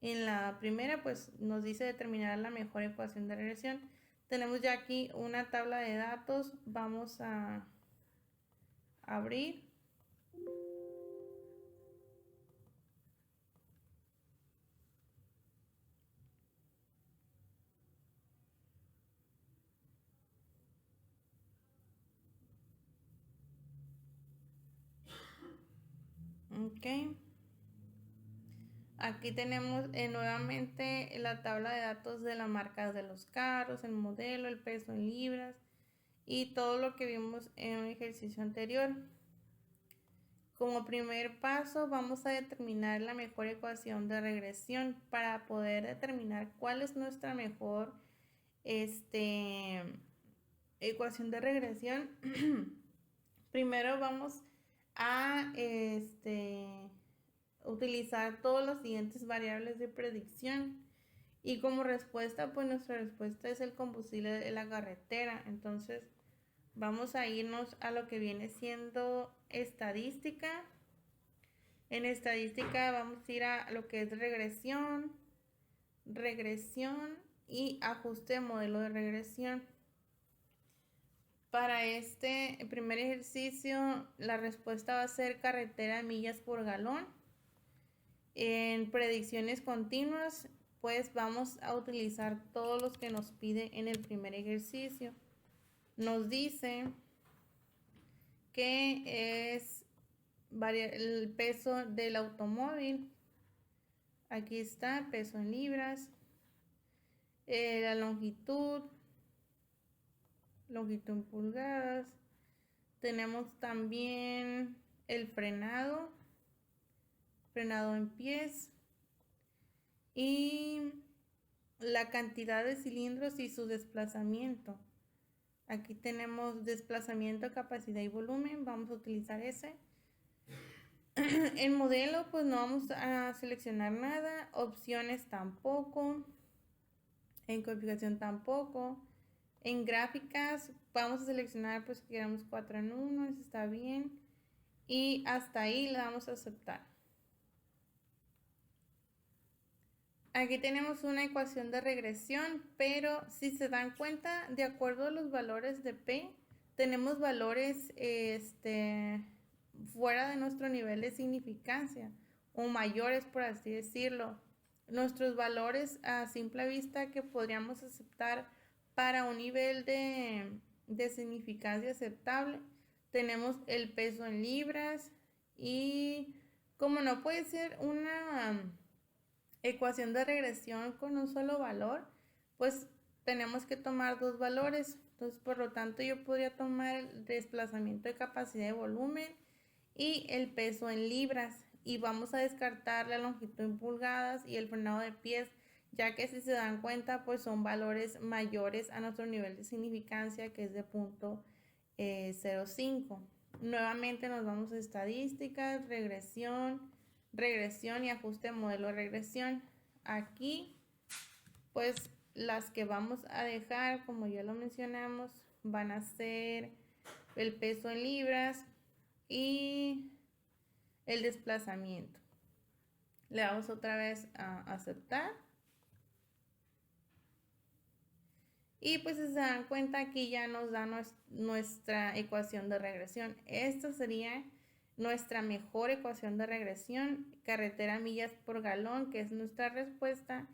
En la primera, pues nos dice determinar la mejor ecuación de regresión. Tenemos ya aquí una tabla de datos. Vamos a abrir. Ok. Aquí tenemos nuevamente la tabla de datos de las marcas de los carros, el modelo, el peso en libras y todo lo que vimos en un ejercicio anterior. Como primer paso vamos a determinar la mejor ecuación de regresión para poder determinar cuál es nuestra mejor ecuación de regresión, primero vamos a utilizar todas las siguientes variables de predicción. Y como respuesta, pues nuestra respuesta es el combustible de la carretera. Entonces, vamos a irnos a lo que viene siendo estadística. En estadística vamos a ir a lo que es regresión y ajuste de modelo de regresión. Para este primer ejercicio, la respuesta va a ser carretera de millas por galón. En predicciones continuas, pues vamos a utilizar todos los que nos pide en el primer ejercicio. Nos dice que es el peso del automóvil. Aquí está, peso en libras. La longitud en pulgadas. Tenemos también el frenado en pies y la cantidad de cilindros y su desplazamiento. Aquí tenemos desplazamiento, capacidad y volumen. Vamos a utilizar ese. En modelo, pues no vamos a seleccionar nada. Opciones tampoco. En configuración tampoco. En gráficas vamos a seleccionar, pues si queremos 4 en 1, eso está bien. Y hasta ahí le damos a aceptar. Aquí tenemos una ecuación de regresión, pero si se dan cuenta, de acuerdo a los valores de P, tenemos valores fuera de nuestro nivel de significancia o mayores, por así decirlo. Nuestros valores a simple vista que podríamos aceptar para un nivel de significancia aceptable, tenemos el peso en libras y como no puede ser una ecuación de regresión con un solo valor, pues tenemos que tomar dos valores. Entonces, por lo tanto, yo podría tomar el desplazamiento de capacidad de volumen y el peso en libras. Y vamos a descartar la longitud en pulgadas y el frenado de pies, ya que si se dan cuenta, pues son valores mayores a nuestro nivel de significancia, que es de 0.05. Nuevamente nos vamos a estadísticas, regresión y ajuste de modelo de regresión. Aquí, pues las que vamos a dejar, como ya lo mencionamos, van a ser el peso en libras y el desplazamiento. Le damos otra vez a aceptar. Y pues si se dan cuenta, aquí ya nos da nuestra ecuación de regresión. Esta sería nuestra mejor ecuación de regresión, carretera millas por galón, que es nuestra respuesta,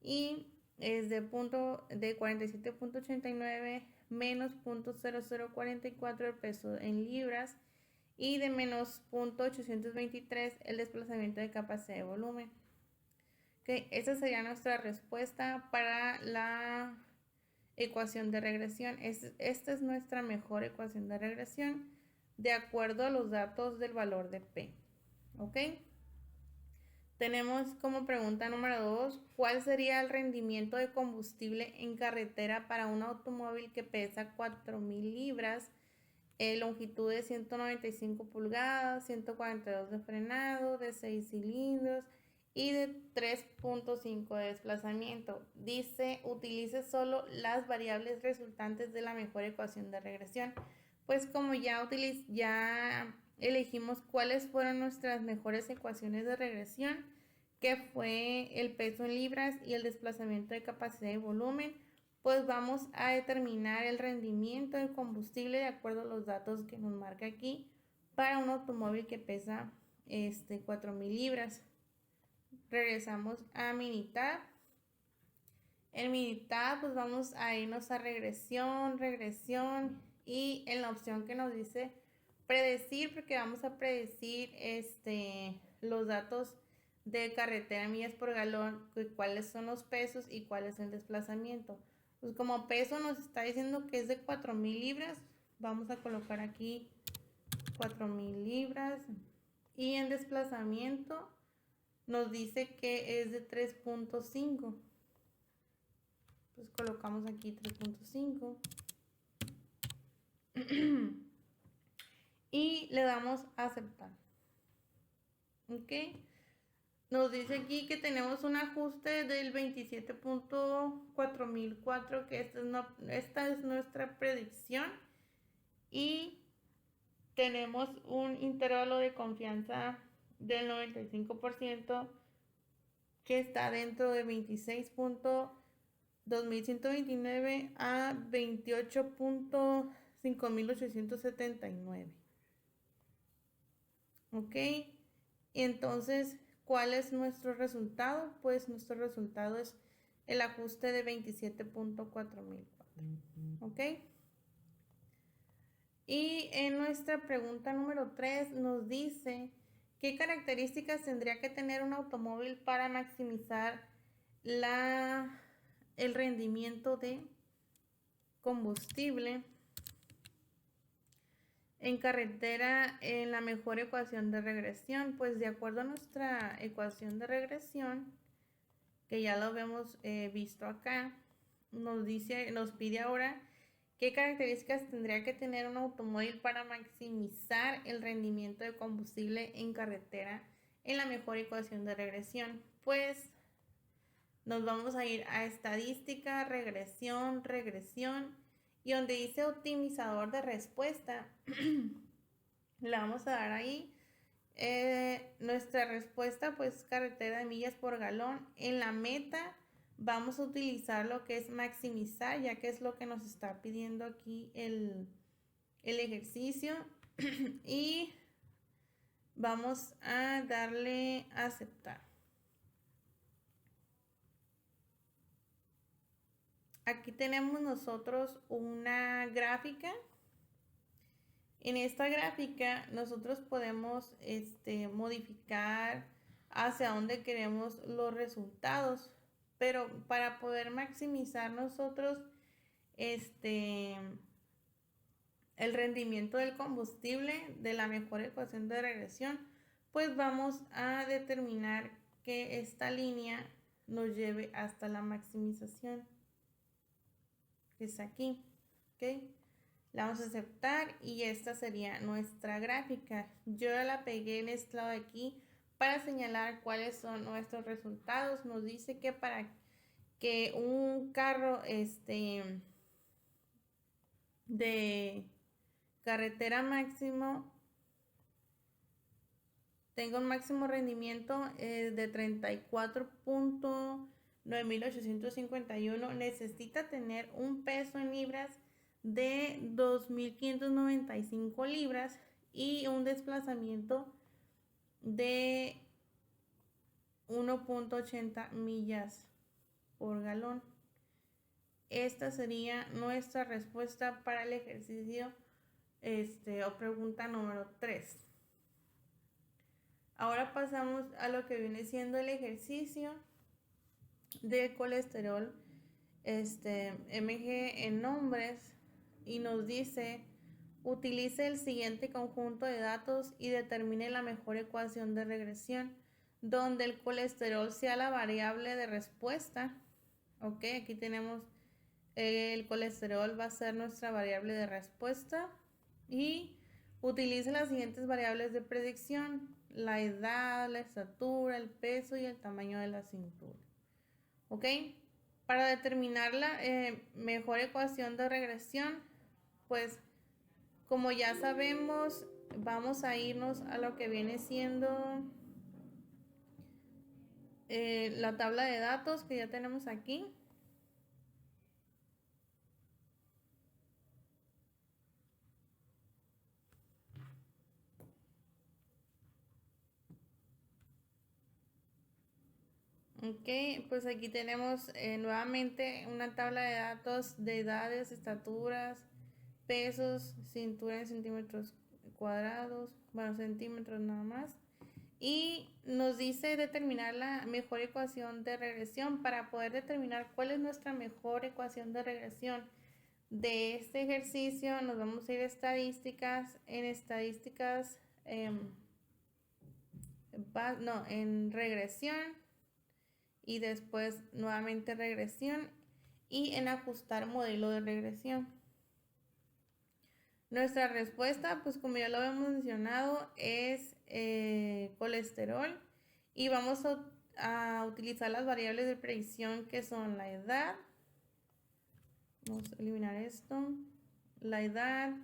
y es de 47.89 menos 0.0044 el peso en libras y de menos 0.823 el desplazamiento de capacidad de volumen. Okay, esa sería nuestra respuesta para la ecuación de regresión. Esta es nuestra mejor ecuación de regresión de acuerdo a los datos del valor de P. ¿Ok? Tenemos como pregunta número 2, ¿cuál sería el rendimiento de combustible en carretera para un automóvil que pesa 4.000 libras, longitud de 195 pulgadas, 142 de frenado, de 6 cilindros y de 3.5 de desplazamiento? Dice, utilice solo las variables resultantes de la mejor ecuación de regresión. Pues como ya elegimos cuáles fueron nuestras mejores ecuaciones de regresión, que fue el peso en libras y el desplazamiento de capacidad y volumen, pues vamos a determinar el rendimiento del combustible de acuerdo a los datos que nos marca aquí para un automóvil que pesa 4.000 libras. Regresamos a Minitab. En Minitab pues vamos a irnos a regresión y en la opción que nos dice predecir, porque vamos a predecir los datos de carretera millas por galón, cuáles son los pesos y cuál es el desplazamiento. Pues como peso nos está diciendo que es de 4.000 libras, vamos a colocar aquí 4.000 libras y en desplazamiento nos dice que es de 3.5. Pues colocamos aquí 3.5 y le damos a aceptar. Ok, nos dice aquí que tenemos un ajuste del 27.4004, que esta es nuestra predicción, y tenemos un intervalo de confianza del 95% que está dentro de 26.2129 a 28.5879. Ok, entonces, ¿cuál es nuestro resultado? Pues nuestro resultado es el ajuste de 27.4004. Ok, y en nuestra pregunta número 3 nos dice: ¿qué características tendría que tener un automóvil para maximizar el rendimiento de combustible en carretera en la mejor ecuación de regresión? Pues de acuerdo a nuestra ecuación de regresión, que ya lo habíamos visto acá, nos pide ahora qué características tendría que tener un automóvil para maximizar el rendimiento de combustible en carretera en la mejor ecuación de regresión. Pues nos vamos a ir a estadística, regresión, y donde dice optimizador de respuesta, le vamos a dar ahí nuestra respuesta, pues carretera de millas por galón. En la meta vamos a utilizar lo que es maximizar, ya que es lo que nos está pidiendo aquí el ejercicio. Y vamos a darle a aceptar. Aquí tenemos nosotros una gráfica. En esta gráfica nosotros podemos modificar hacia dónde queremos los resultados, pero para poder maximizar nosotros el rendimiento del combustible de la mejor ecuación de regresión, pues vamos a determinar que esta línea nos lleve hasta la maximización, que es aquí. ¿Ok? La vamos a aceptar y esta sería nuestra gráfica. Yo la pegué en este lado de aquí para señalar cuáles son nuestros resultados. Nos dice que para que un carro de carretera máximo tenga un máximo rendimiento de 34.9851, necesita tener un peso en libras de 2.595 libras y un desplazamiento de 1.80 millas por galón. Esta sería nuestra respuesta para el ejercicio o pregunta número 3. Ahora pasamos a lo que viene siendo el ejercicio de colesterol Mg en hombres, y nos dice: utilice el siguiente conjunto de datos y determine la mejor ecuación de regresión donde el colesterol sea la variable de respuesta. Ok, aquí tenemos el colesterol va a ser nuestra variable de respuesta, y utilice las siguientes variables de predicción: la edad, la estatura, el peso y el tamaño de la cintura. Ok, para determinar la mejor ecuación de regresión, pues como ya sabemos, vamos a irnos a lo que viene siendo la tabla de datos que ya tenemos aquí. Ok, pues aquí tenemos nuevamente una tabla de datos de edades, estaturas, pesos, cintura en centímetros cuadrados, bueno, centímetros nada más. Y nos dice determinar la mejor ecuación de regresión. Para poder determinar cuál es nuestra mejor ecuación de regresión de este ejercicio, nos vamos a ir a estadísticas. En estadísticas, en regresión, y después nuevamente regresión, y en ajustar modelo de regresión. Nuestra respuesta, pues como ya lo habíamos mencionado, es colesterol, y vamos a utilizar las variables de predicción que son la edad. Vamos a eliminar esto. La edad.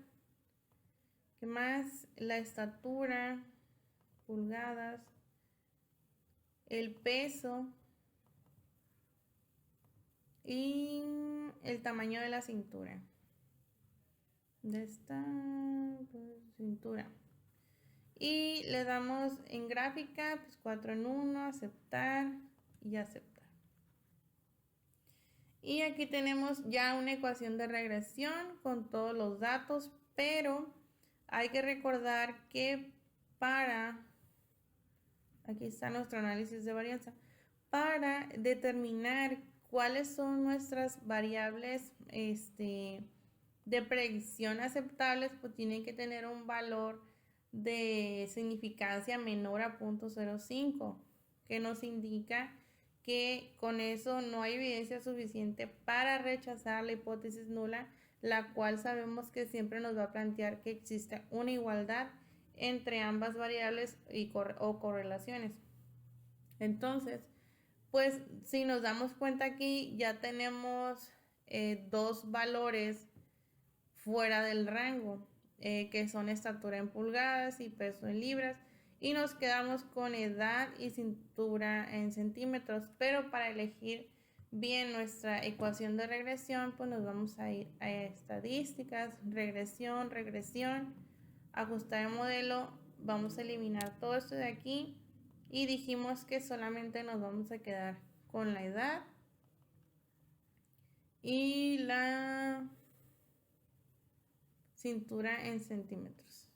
¿Qué más? La estatura, pulgadas. El peso. Y el tamaño de la cintura. De esta cintura. Y le damos en gráfica, pues 4 en 1, aceptar y aceptar. Y aquí tenemos ya una ecuación de regresión con todos los datos, pero hay que recordar que aquí está nuestro análisis de varianza, para determinar cuáles son nuestras variables de predicción aceptables, pues tienen que tener un valor de significancia menor a 0.05, que nos indica que con eso no hay evidencia suficiente para rechazar la hipótesis nula, la cual sabemos que siempre nos va a plantear que existe una igualdad entre ambas variables o correlaciones. Entonces, pues si nos damos cuenta aquí ya tenemos dos valores fuera del rango, que son estatura en pulgadas y peso en libras, y nos quedamos con edad y cintura en centímetros. Pero para elegir bien nuestra ecuación de regresión, pues nos vamos a ir a estadísticas, regresión, ajustar el modelo. Vamos a eliminar todo esto de aquí y dijimos que solamente nos vamos a quedar con la edad y la cintura en centímetros.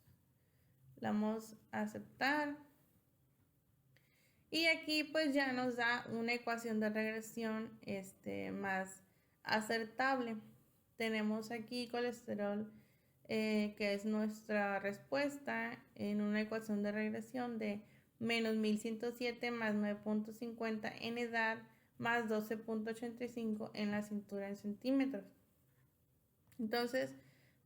La vamos a aceptar. Y aquí pues ya nos da una ecuación de regresión más acertable. Tenemos aquí colesterol, que es nuestra respuesta en una ecuación de regresión de menos 1107 más 9.50 en edad más 12.85 en la cintura en centímetros. Entonces,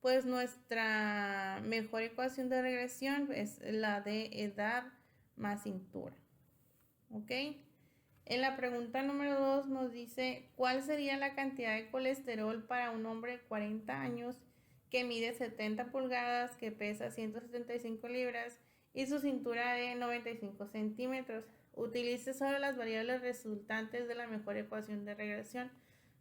pues nuestra mejor ecuación de regresión es la de edad más cintura. ¿Ok? En la pregunta número 2 nos dice, ¿cuál sería la cantidad de colesterol para un hombre de 40 años que mide 70 pulgadas, que pesa 175 libras y su cintura de 95 centímetros? Utilice solo las variables resultantes de la mejor ecuación de regresión.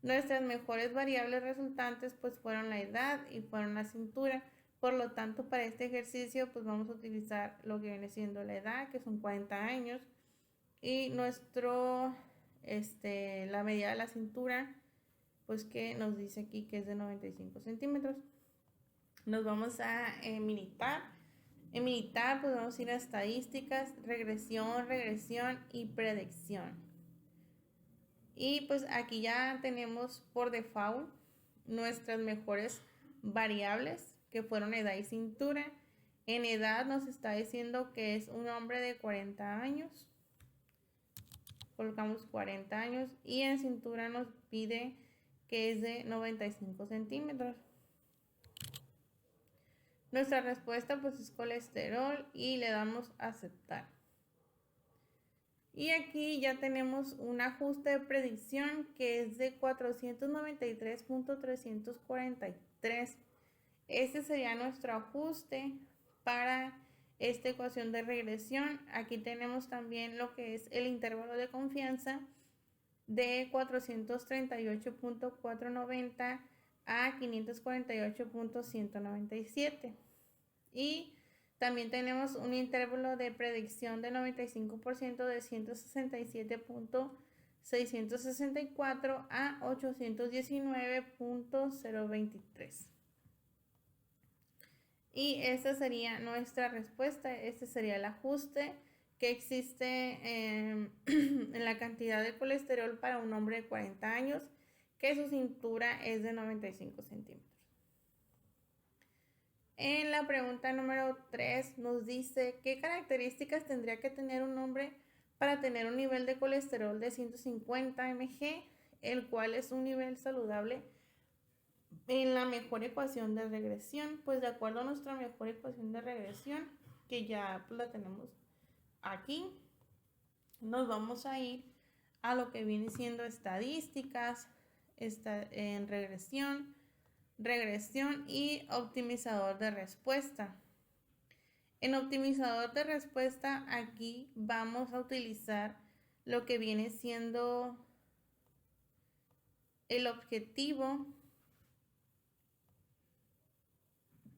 Nuestras mejores variables resultantes pues fueron la edad y fueron la cintura. Por lo tanto, para este ejercicio pues vamos a utilizar lo que viene siendo la edad, que son 40 años, y la medida de la cintura, pues que nos dice aquí que es de 95 centímetros. Nos vamos a militar. En militar pues vamos a ir a estadísticas, regresión y predicción. Y pues aquí ya tenemos por default nuestras mejores variables, que fueron edad y cintura. En edad nos está diciendo que es un hombre de 40 años. Colocamos 40 años, y en cintura nos pide que es de 95 centímetros. Nuestra respuesta pues es colesterol y le damos a aceptar. Y aquí ya tenemos un ajuste de predicción que es de 493.343. Este sería nuestro ajuste para esta ecuación de regresión. Aquí tenemos también lo que es el intervalo de confianza de 438.490 a 548.197. Y también tenemos un intervalo de predicción de 95% de 167.664 a 819.023. Y esta sería nuestra respuesta. Este sería el ajuste que existe en la cantidad de colesterol para un hombre de 40 años, que su cintura es de 95 centímetros. En la pregunta número 3 nos dice, ¿qué características tendría que tener un hombre para tener un nivel de colesterol de 150 mg el cual es un nivel saludable en la mejor ecuación de regresión. Pues de acuerdo a nuestra mejor ecuación de regresión, que ya pues, la tenemos aquí, nos vamos a ir a lo que viene siendo estadísticas, en regresión y optimizador de respuesta. En optimizador de respuesta, aquí vamos a utilizar lo que viene siendo el objetivo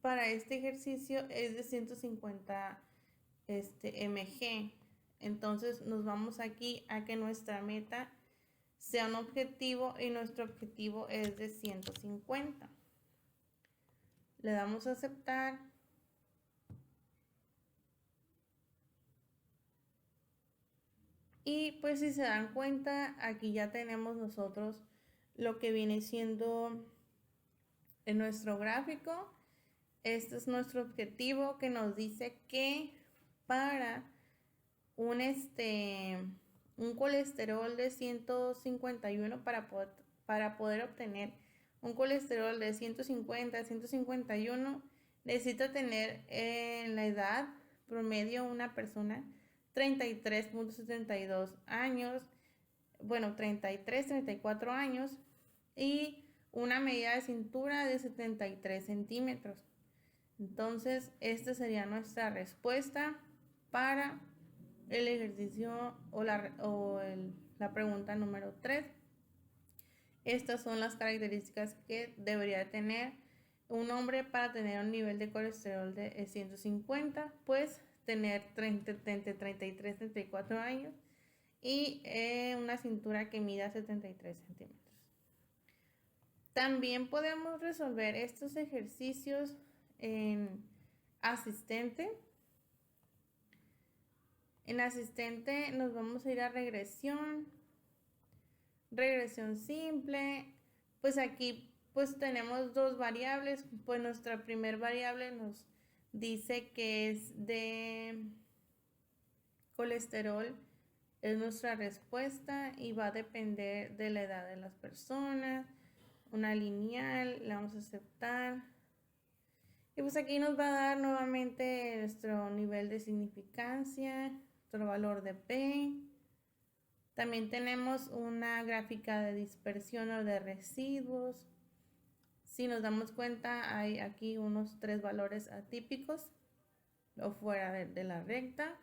para este ejercicio es de 150 mg. Entonces nos vamos aquí a que nuestra meta sea un objetivo y nuestro objetivo es de 150. Le damos a aceptar. Y pues si se dan cuenta, aquí ya tenemos nosotros lo que viene siendo en nuestro gráfico. Este es nuestro objetivo que nos dice que para un colesterol de 151, para poder obtener un colesterol de 150 a 151, necesita tener en la edad promedio una persona 33.72 años, bueno, 34 años, y una medida de cintura de 73 centímetros. Entonces, esta sería nuestra respuesta para el ejercicio o la pregunta número 3. Estas son las características que debería tener un hombre para tener un nivel de colesterol de 150, pues tener 33, 34 años y una cintura que mida 73 centímetros. También podemos resolver estos ejercicios en asistente. En asistente nos vamos a ir a regresión simple. Pues aquí pues tenemos dos variables. Pues nuestra primer variable nos dice que es de colesterol, es nuestra respuesta y va a depender de la edad de las personas. Una lineal, la vamos a aceptar. Y pues aquí nos va a dar nuevamente nuestro nivel de significancia, nuestro valor de P. También tenemos una gráfica de dispersión o de residuos. Si nos damos cuenta, hay aquí unos 3 valores atípicos o fuera de la recta.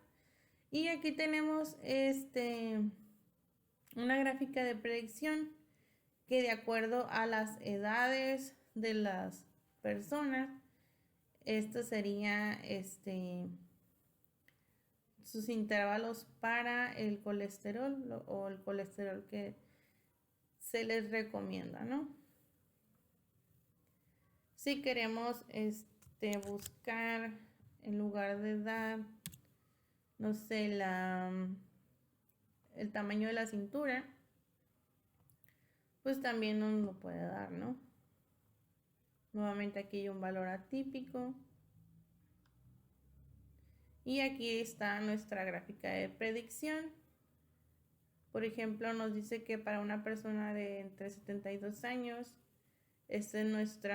Y aquí tenemos una gráfica de predicción que de acuerdo a las edades de las personas, esto sería sus intervalos para el colesterol o el colesterol que se les recomienda, ¿no? Si queremos buscar en lugar de dar, no sé, el tamaño de la cintura, pues también nos lo puede dar, ¿no? Nuevamente aquí hay un valor atípico. Y aquí está nuestra gráfica de predicción. Por ejemplo, nos dice que para una persona de entre 72 años, este es nuestro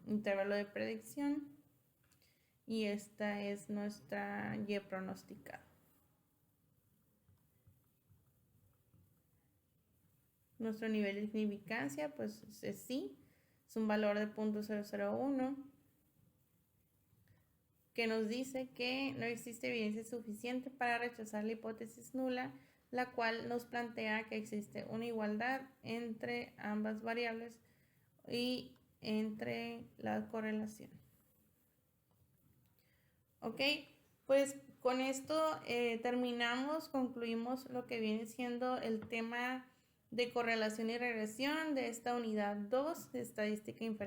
intervalo de predicción. Y esta es nuestra Y pronosticada. Nuestro nivel de significancia, pues es sí, es un valor de 0.001, que nos dice que no existe evidencia suficiente para rechazar la hipótesis nula, la cual nos plantea que existe una igualdad entre ambas variables y entre la correlación. Ok, pues con esto concluimos lo que viene siendo el tema de correlación y regresión de esta unidad 2 de estadística inferencial.